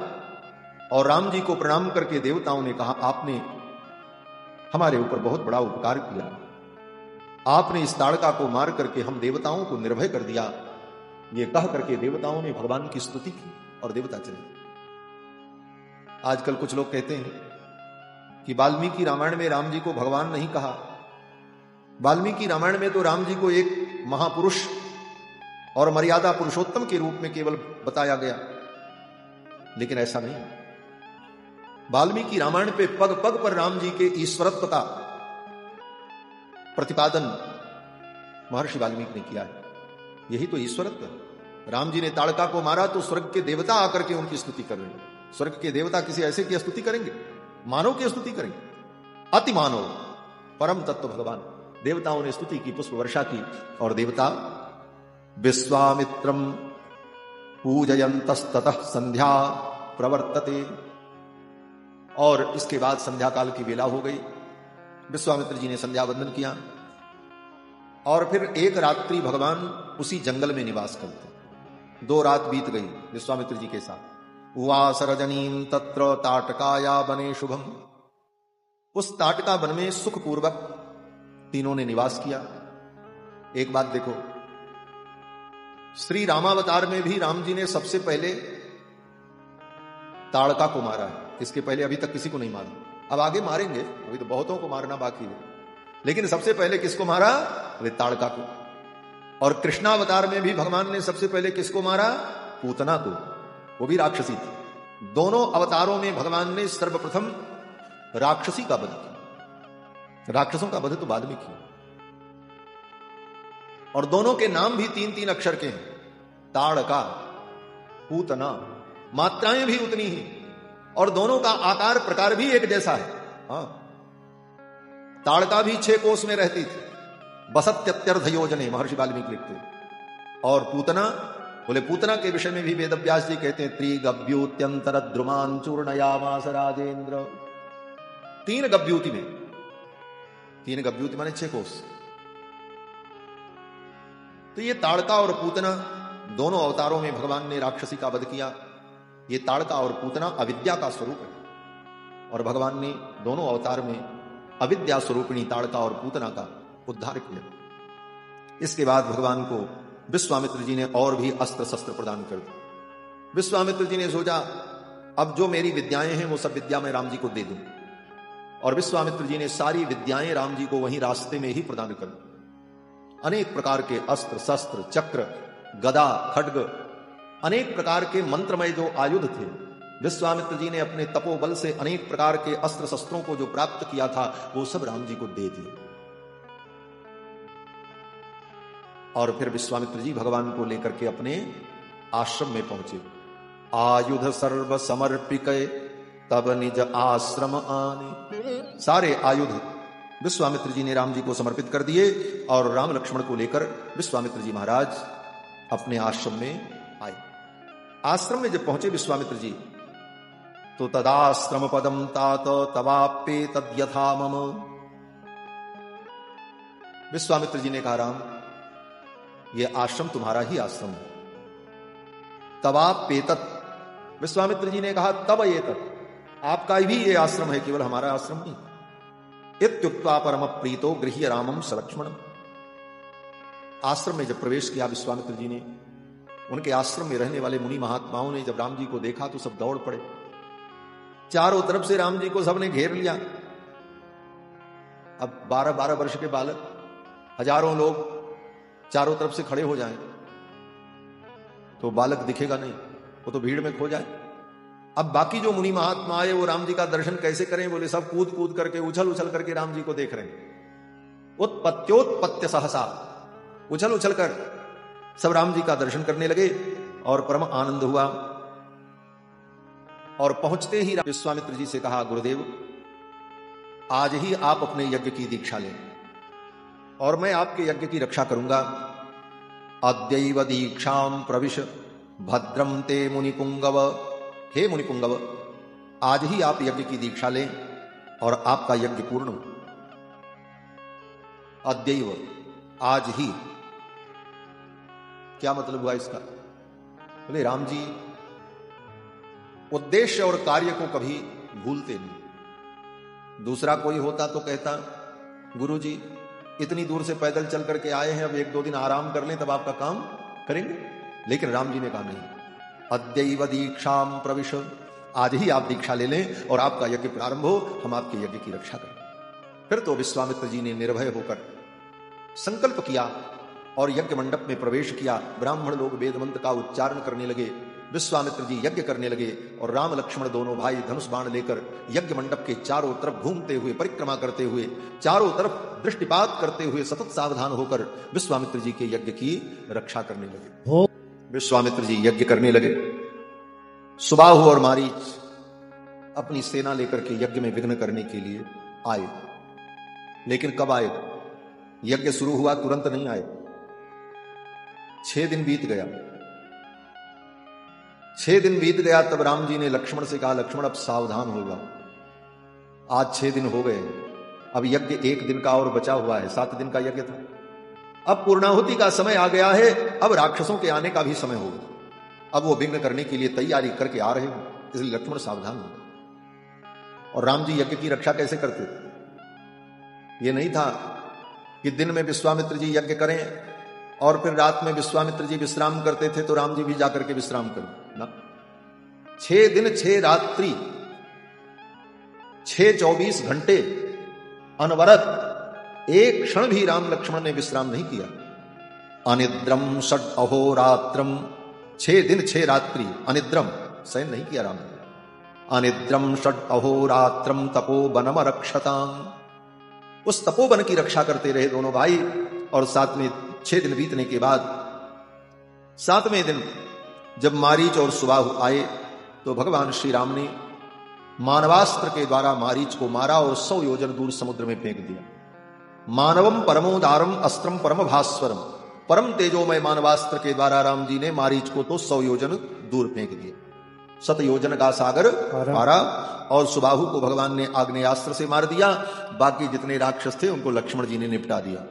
S1: और राम जी को प्रणाम करके देवताओं ने कहा आपने हमारे ऊपर बहुत बड़ा उपकार किया, आपने इस ताड़का को मार करके हम देवताओं को निर्भय कर दिया। ये कह करके देवताओं ने भगवान की स्तुति की और देवता चले। आजकल कुछ लोग कहते हैं कि वाल्मीकि रामायण में राम जी को भगवान नहीं कहा। वाल्मीकि रामायण में तो राम जी को एक महापुरुष और मर्यादा पुरुषोत्तम के रूप में केवल बताया गया, लेकिन ऐसा नहीं। वाल्मीकि रामायण पे पग पग पर राम जी के ईश्वरत्व का प्रतिपादन महर्षि वाल्मीकि ने किया है। यही तो ईश्वरत्व है। राम जी ने ताड़का को मारा तो स्वर्ग के देवता आकर के उनकी स्तुति कर रहे हैं। स्वर्ग के देवता किसी ऐसे की स्तुति करेंगे? मानव की स्तुति करेंगे, अति मानव परम तत्व भगवान। देवताओं ने स्तुति की, पुष्प वर्षा की, और देवता विश्वामित्रम पूजयन्तस्ततः संध्या प्रवर्तते। और इसके बाद संध्या काल की वेला हो गई। विश्वामित्र जी ने संध्या वंदन किया, और फिर एक रात्रि भगवान उसी जंगल में निवास करते। 2 रात बीत गई विश्वामित्र जी के साथ। उवास रजनीम तत्र ताटकाया बने शुभम। उस ताटका वन में सुखपूर्वक तीनों ने निवास किया। एक बात देखो, श्री रामावतार में भी राम जी ने सबसे पहले ताड़का को मारा है। इसके पहले अभी तक किसी को नहीं मारा। अब आगे मारेंगे, अभी तो बहुतों को मारना बाकी है, लेकिन सबसे पहले किसको मारा? वे ताड़का को। और कृष्णावतार में भी भगवान ने सबसे पहले किसको मारा? पूतना को, वो भी राक्षसी थी। दोनों अवतारों में भगवान ने सर्वप्रथम राक्षसी का वध किया। राक्षसों का वध तो बाद में किया। और दोनों के नाम भी 3-3 अक्षर के हैं, ताड़का, पूतना, मात्राएं भी उतनी ही, और दोनों का आकार प्रकार भी एक जैसा है। हाँ, ताड़का भी 6 कोस में रहती थी, बसत्यत्यर्ध योजने, महर्षि वाल्मीकि लिखते। और पूतना, बोले पूतना के विषय में भी वेदव्यास जी कहते हैं, त्रिगव्यूत्यंतर द्रुमान चूर्णयामास राजेंद्र। 3 गव्यूति में, 3 गव्यूति माने 6 कोस। तो ये ताड़का और पूतना दोनों अवतारों में भगवान ने राक्षसी का वध किया। ये ताड़का और पूतना अविद्या का स्वरूप है, और भगवान ने दोनों अवतार में अविद्या स्वरूपिणी ताड़का और पूतना का उद्धार किया। इसके बाद भगवान को विश्वामित्र जी ने और भी अस्त्र शस्त्र प्रदान कर दिए। विश्वामित्र जी ने सोचा अब जो मेरी विद्याएं हैं वो सब विद्या मैं राम जी को दे दूं, और विश्वामित्र जी ने सारी विद्याएं राम जी को वहीं रास्ते में ही प्रदान कर दी। अनेक प्रकार के अस्त्र शस्त्र, चक्र, गदा, खड्ग, अनेक प्रकार के मंत्रमय जो आयुध थे, विश्वामित्र जी ने अपने तपोबल से अनेक प्रकार के अस्त्र शस्त्रों को जो प्राप्त किया था वो सब राम जी को दे दिए। और फिर विश्वामित्र जी भगवान को लेकर के अपने आश्रम में पहुंचे। आयुध सर्व समर्पिक तब निज आश्रम आने। सारे आयुध विश्वामित्र जी ने राम जी को समर्पित कर दिए, और राम लक्ष्मण को लेकर विश्वामित्र जी महाराज अपने आश्रम में आए। आश्रम में जब पहुंचे विश्वामित्र जी, तो तदाश्रम पदम तात तवाप्ये तद्यथा मम। विश्वामित्र जी ने कहा, राम ये आश्रम तुम्हारा ही आश्रम है। तवाप्ये तत्, विश्वामित्र जी ने कहा तब ये तत्, आपका भी ये आश्रम है, केवल हमारा आश्रम नहीं। इत्युक्त्वा परम प्रीतो गृह्य रामम सलक्ष्मणम। आश्रम में जब प्रवेश किया विश्वामित्र जी ने, उनके आश्रम में रहने वाले मुनि महात्माओं ने जब राम जी को देखा तो सब दौड़ पड़े। चारों तरफ से राम जी को सबने घेर लिया। अब 12-12 वर्ष के बालक, हजारों लोग चारों तरफ से खड़े हो जाएं तो बालक दिखेगा नहीं, वो तो भीड़ में खो जाए। अब बाकी जो मुनि महात्मा आए वो राम जी का दर्शन कैसे करें? बोले सब कूद कूद करके, उछल उछल करके राम जी को देख रहे हैं। उत्पत्त्योत्पत्त्य सहसा, उछल उछल कर सब राम जी का दर्शन करने लगे और परम आनंद हुआ। और पहुंचते ही विश्वामित्र जी से कहा, गुरुदेव आज ही आप अपने यज्ञ की दीक्षा लें और मैं आपके यज्ञ की रक्षा करूंगा। अद्यैव दीक्षाम प्रविश भद्रम ते मुनिपुंगव। हे मुनिपुंगव, आज ही आप यज्ञ की दीक्षा लें और आपका यज्ञ पूर्ण हो। अद्यैव, आज ही, क्या मतलब हुआ इसका? बोले राम जी उद्देश्य और कार्य को कभी भूलते नहीं। दूसरा कोई होता तो कहता, गुरु जी इतनी दूर से पैदल चल करके आए हैं, अब 1-2 दिन आराम कर लें तब आपका काम करेंगे। लेकिन राम जी ने कहा नहीं, अद्यैव दीक्षाम प्रविश, आज ही आप दीक्षा ले लें और आपका यज्ञ प्रारंभ हो, हम आपके यज्ञ की रक्षा करें। फिर तो विश्वामित्र जी ने निर्भय होकर संकल्प किया और यज्ञ मंडप में प्रवेश किया। ब्राह्मण लोग वेद मंत्र का उच्चारण करने लगे, विश्वामित्र जी यज्ञ करने लगे और राम लक्ष्मण दोनों भाई धनुष बाण लेकर यज्ञ मंडप के चारों तरफ घूमते हुए, परिक्रमा करते हुए, चारों तरफ दृष्टिपात करते हुए सतत सावधान होकर विश्वामित्र जी के यज्ञ की रक्षा करने लगे। विश्वामित्र जी यज्ञ करने लगे। सुबाहु और मारीच अपनी सेना लेकर के यज्ञ में विघ्न करने के लिए आए। लेकिन कब आए? यज्ञ शुरू हुआ तुरंत नहीं आए, 6 दिन बीत गया। 6 दिन बीत गया तब राम जी ने लक्ष्मण से कहा, लक्ष्मण अब सावधान होगा, आज 6 दिन हो गए, अब यज्ञ 1 दिन का और बचा हुआ है। 7 दिन का यज्ञ था, अब पूर्णाहुति का समय आ गया है, अब राक्षसों के आने का भी समय होगा, अब वो विघ्न करने के लिए तैयारी करके आ रहे हो, इसलिए लक्ष्मण सावधान हो। और राम जी यज्ञ की रक्षा कैसे करते थे? ये नहीं था कि दिन में विश्वामित्र जी यज्ञ करें और फिर रात में विश्वामित्र जी विश्राम करते थे तो राम जी भी जाकर के विश्राम करें ना। 6 दिन 6 रात्रि 6-24 घंटे अनवरत एक क्षण भी राम लक्ष्मण ने विश्राम नहीं किया। अनिद्रम षड अहोरात्रम, 6 दिन 6 रात्रि अनिद्रम, शयन नहीं किया राम ने। अनिद्रम षड अहोरात्रम तपोवनम रक्षताम, उस तपोवन की रक्षा करते रहे दोनों भाई और साथ में 6 दिन बीतने के बाद 7वें दिन जब मारीच और सुबाहु आए तो भगवान श्री राम ने मानवास्त्र के द्वारा मारीच को मारा और 100 योजन दूर समुद्र में फेंक दिया। मानवम परमोदारम अस्त्रम परम भास्वरम, परम तेजोमय मानवास्त्र के द्वारा राम जी ने मारीच को तो 100 योजन दूर फेंक दिया। 7 योजन का सागर पारा और सुबाहु को भगवान ने आग्नेयास्त्र से मार दिया। बाकी जितने राक्षस थे उनको लक्ष्मण जी ने निपटा दिया।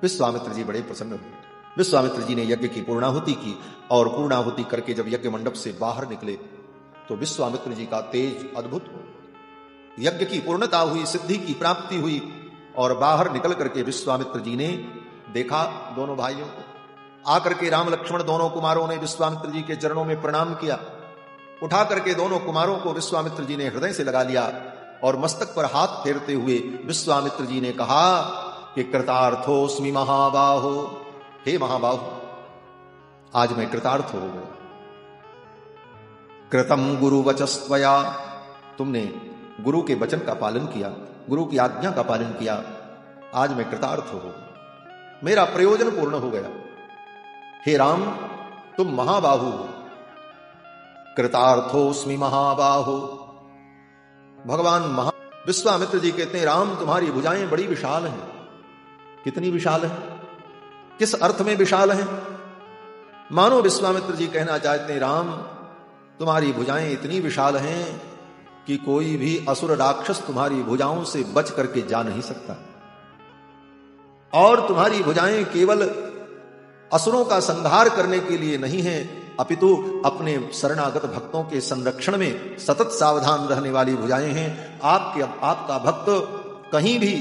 S1: विश्वामित्र जी बड़े प्रसन्न हुए। विश्वामित्र जी ने यज्ञ की पूर्णाहुति की और पूर्णाहुति करके जब यज्ञ मंडप से बाहर निकले तो विश्वामित्र जी का तेज अद्भुत हो, यज्ञ की पूर्णता हुई, सिद्धि की प्राप्ति हुई। और बाहर निकल करके विश्वामित्र जी ने देखा दोनों भाइयों को। आकर के राम लक्ष्मण दोनों कुमारों ने विश्वामित्र जी के चरणों में प्रणाम किया। उठा करके दोनों कुमारों को विश्वामित्र जी ने हृदय से लगा लिया और मस्तक पर हाथ फेरते हुए विश्वामित्र जी ने कहा कि कृतार्थोस्मि महाबाहो, हे महाबाहु, आज मैं कृतार्थ हो गया। कृतम गुरु वचस्त्वया, तुमने गुरु के वचन का पालन किया, गुरु की आज्ञा का पालन किया। आज मैं कृतार्थ हो गया, मेरा प्रयोजन पूर्ण हो गया। हे राम, तुम महाबाहु हो। कृतार्थोस्मि महाबाहु, भगवान विश्वामित्र जी कहते हैं राम तुम्हारी भुजाएं बड़ी विशाल हैं। कितनी विशाल है, किस अर्थ में विशाल है? मानो विश्वामित्र जी कहना चाहते हैं राम तुम्हारी भुजाएं इतनी विशाल हैं कि कोई भी असुर राक्षस तुम्हारी भुजाओं से बच करके जा नहीं सकता। और तुम्हारी भुजाएं केवल असुरों का संहार करने के लिए नहीं है, अपितु अपने शरणागत भक्तों के संरक्षण में सतत सावधान रहने वाली भुजाएं हैं। आपका भक्त कहीं भी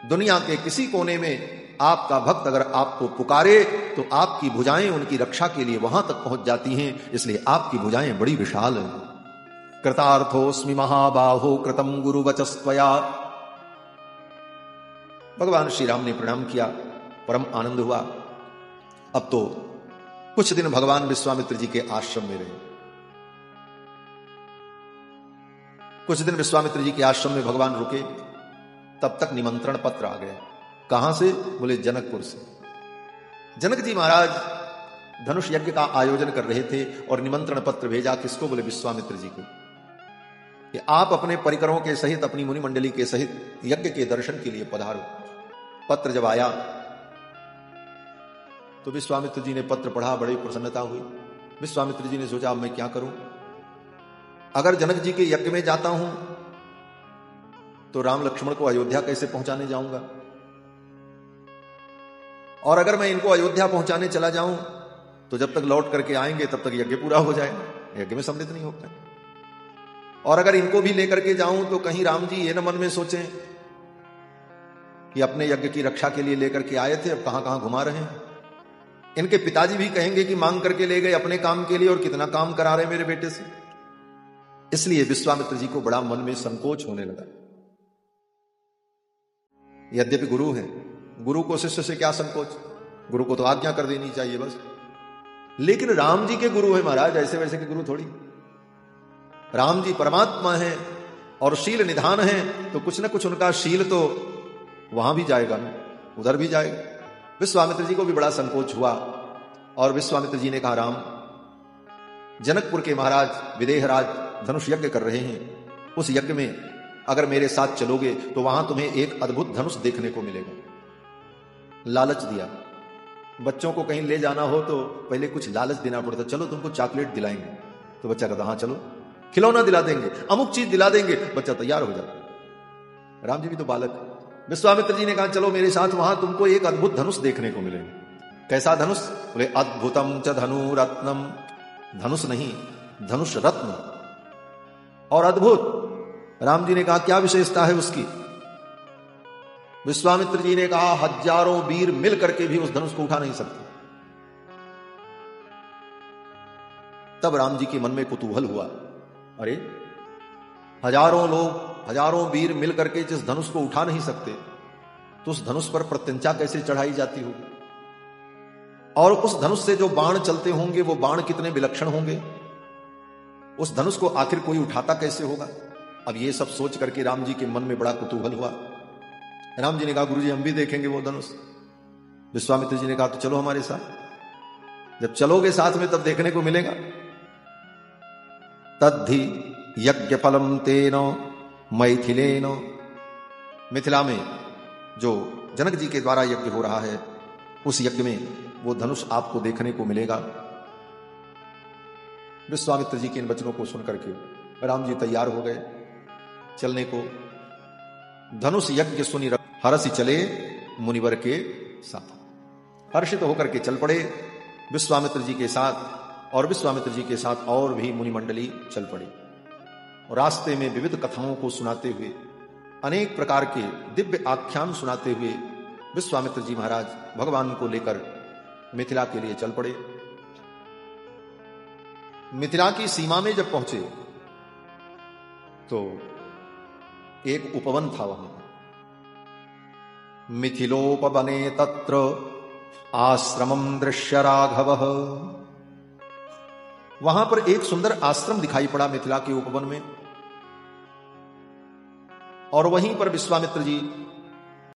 S1: दुनिया के किसी कोने में आपका भक्त अगर आपको पुकारे तो आपकी भुजाएं उनकी रक्षा के लिए वहां तक पहुंच जाती हैं। इसलिए आपकी भुजाएं बड़ी विशाल हैं। कृतार्थोस्मि महाबाहो कृतम गुरु वचस्त्वया। भगवान श्री राम ने प्रणाम किया, परम आनंद हुआ। अब तो कुछ दिन भगवान विश्वामित्र जी के आश्रम में रहे। कुछ दिन विश्वामित्र जी के आश्रम में भगवान रुके। तब तक निमंत्रण पत्र आ गया। कहां से? बोले जनकपुर से। जनक जी महाराज धनुष यज्ञ का आयोजन कर रहे थे और निमंत्रण पत्र भेजा। किसको? बोले विश्वामित्र जी को, कि आप अपने परिकरों के सहित, अपनी मुनि मंडली के सहित यज्ञ के दर्शन के लिए पधारो। पत्र जब आया तो विश्वामित्र जी ने पत्र पढ़ा, बड़ी प्रसन्नता हुई। विश्वामित्र जी ने सोचा अब मैं क्या करूं? अगर जनक जी के यज्ञ में जाता हूं तो राम लक्ष्मण को अयोध्या कैसे पहुंचाने जाऊंगा? और अगर मैं इनको अयोध्या पहुंचाने चला जाऊं तो जब तक लौट करके आएंगे तब तक यज्ञ पूरा हो जाएगा, यज्ञ में सम्मिलित नहीं हो पाए। और अगर इनको भी लेकर के जाऊं तो कहीं राम जी ये न मन में सोचें कि अपने यज्ञ की रक्षा के लिए लेकर के आए थे, अब कहां कहां घुमा रहे हैं। इनके पिताजी भी कहेंगे कि मांग करके ले गए अपने काम के लिए और कितना काम करा रहे मेरे बेटे से। इसलिए विश्वामित्र जी को बड़ा मन में संकोच होने लगा। यद्यपि गुरु है, गुरु को शिष्य से क्या संकोच, गुरु को तो आज्ञा कर देनी चाहिए बस। लेकिन राम जी के गुरु है महाराज, ऐसे वैसे के गुरु थोड़ी। राम जी परमात्मा है और शील निधान है, तो कुछ ना कुछ उनका शील तो वहां भी जाएगा ना, उधर भी जाएगा। विश्वामित्र जी को भी बड़ा संकोच हुआ और विश्वामित्र जी ने कहा राम, जनकपुर के महाराज विदेहराज धनुष यज्ञ कर रहे हैं, उस यज्ञ में अगर मेरे साथ चलोगे तो वहां तुम्हें एक अद्भुत धनुष देखने को मिलेगा। लालच दिया। बच्चों को कहीं ले जाना हो तो पहले कुछ लालच देना पड़ता, चलो तुमको चॉकलेट दिलाएंगे, तो बच्चा कहता हाँ चलो, खिलौना दिला देंगे, अमुक चीज दिला देंगे, बच्चा तैयार हो जाता। राम जी भी तो बालक। विश्वामित्र जी ने कहा चलो मेरे साथ, वहां तुमको एक अद्भुत धनुष देखने को मिलेगा। कैसा धनुष? बोले अद्भुतम च धनु रत्नम, धनुष नहीं धनुष रत्न और अद्भुत। राम जी ने कहा क्या विशेषता है उसकी? विश्वामित्र जी ने कहा हजारों वीर मिल करके भी उस धनुष को उठा नहीं सकते। तब राम जी के मन में कुतूहल हुआ, अरे हजारों लोग, हजारों वीर मिल करके जिस धनुष को उठा नहीं सकते, तो उस धनुष पर प्रत्यंचा कैसे चढ़ाई जाती होगी? और उस धनुष से जो बाण चलते होंगे वो बाण कितने विलक्षण होंगे? उस धनुष को आखिर कोई उठाता कैसे होगा? अब ये सब सोच करके राम जी के मन में बड़ा कुतूहल हुआ। राम जी ने कहा गुरुजी हम भी देखेंगे वो धनुष। विश्वामित्र जी ने कहा तो चलो हमारे साथ, जब चलोगे साथ में तब देखने को मिलेगा। तद्धि यज्ञ फलम तेन मैथिलेन, मिथिला में जो जनक जी के द्वारा यज्ञ हो रहा है उस यज्ञ में वो धनुष आपको देखने को मिलेगा। विश्वामित्र जी के इन वचनों को सुनकर के राम जी तैयार हो गए चलने को। धनुष यज्ञ सुनि हरसि चले मुनिवर के साथ, हर्षित होकर के चल पड़े विश्वामित्र जी के साथ, और विश्वामित्र जी के साथ और भी मुनि मंडली चल पड़ी। और रास्ते में विविध कथाओं को सुनाते हुए, अनेक प्रकार के दिव्य आख्यान सुनाते हुए विश्वामित्र जी महाराज भगवान को लेकर मिथिला के लिए चल पड़े। मिथिला की सीमा में जब पहुंचे तो एक उपवन था वहां। मिथिलोपवने तत्र आश्रमम दृश्य राघव, वहां पर एक सुंदर आश्रम दिखाई पड़ा मिथिला के उपवन में, और वहीं पर विश्वामित्र जी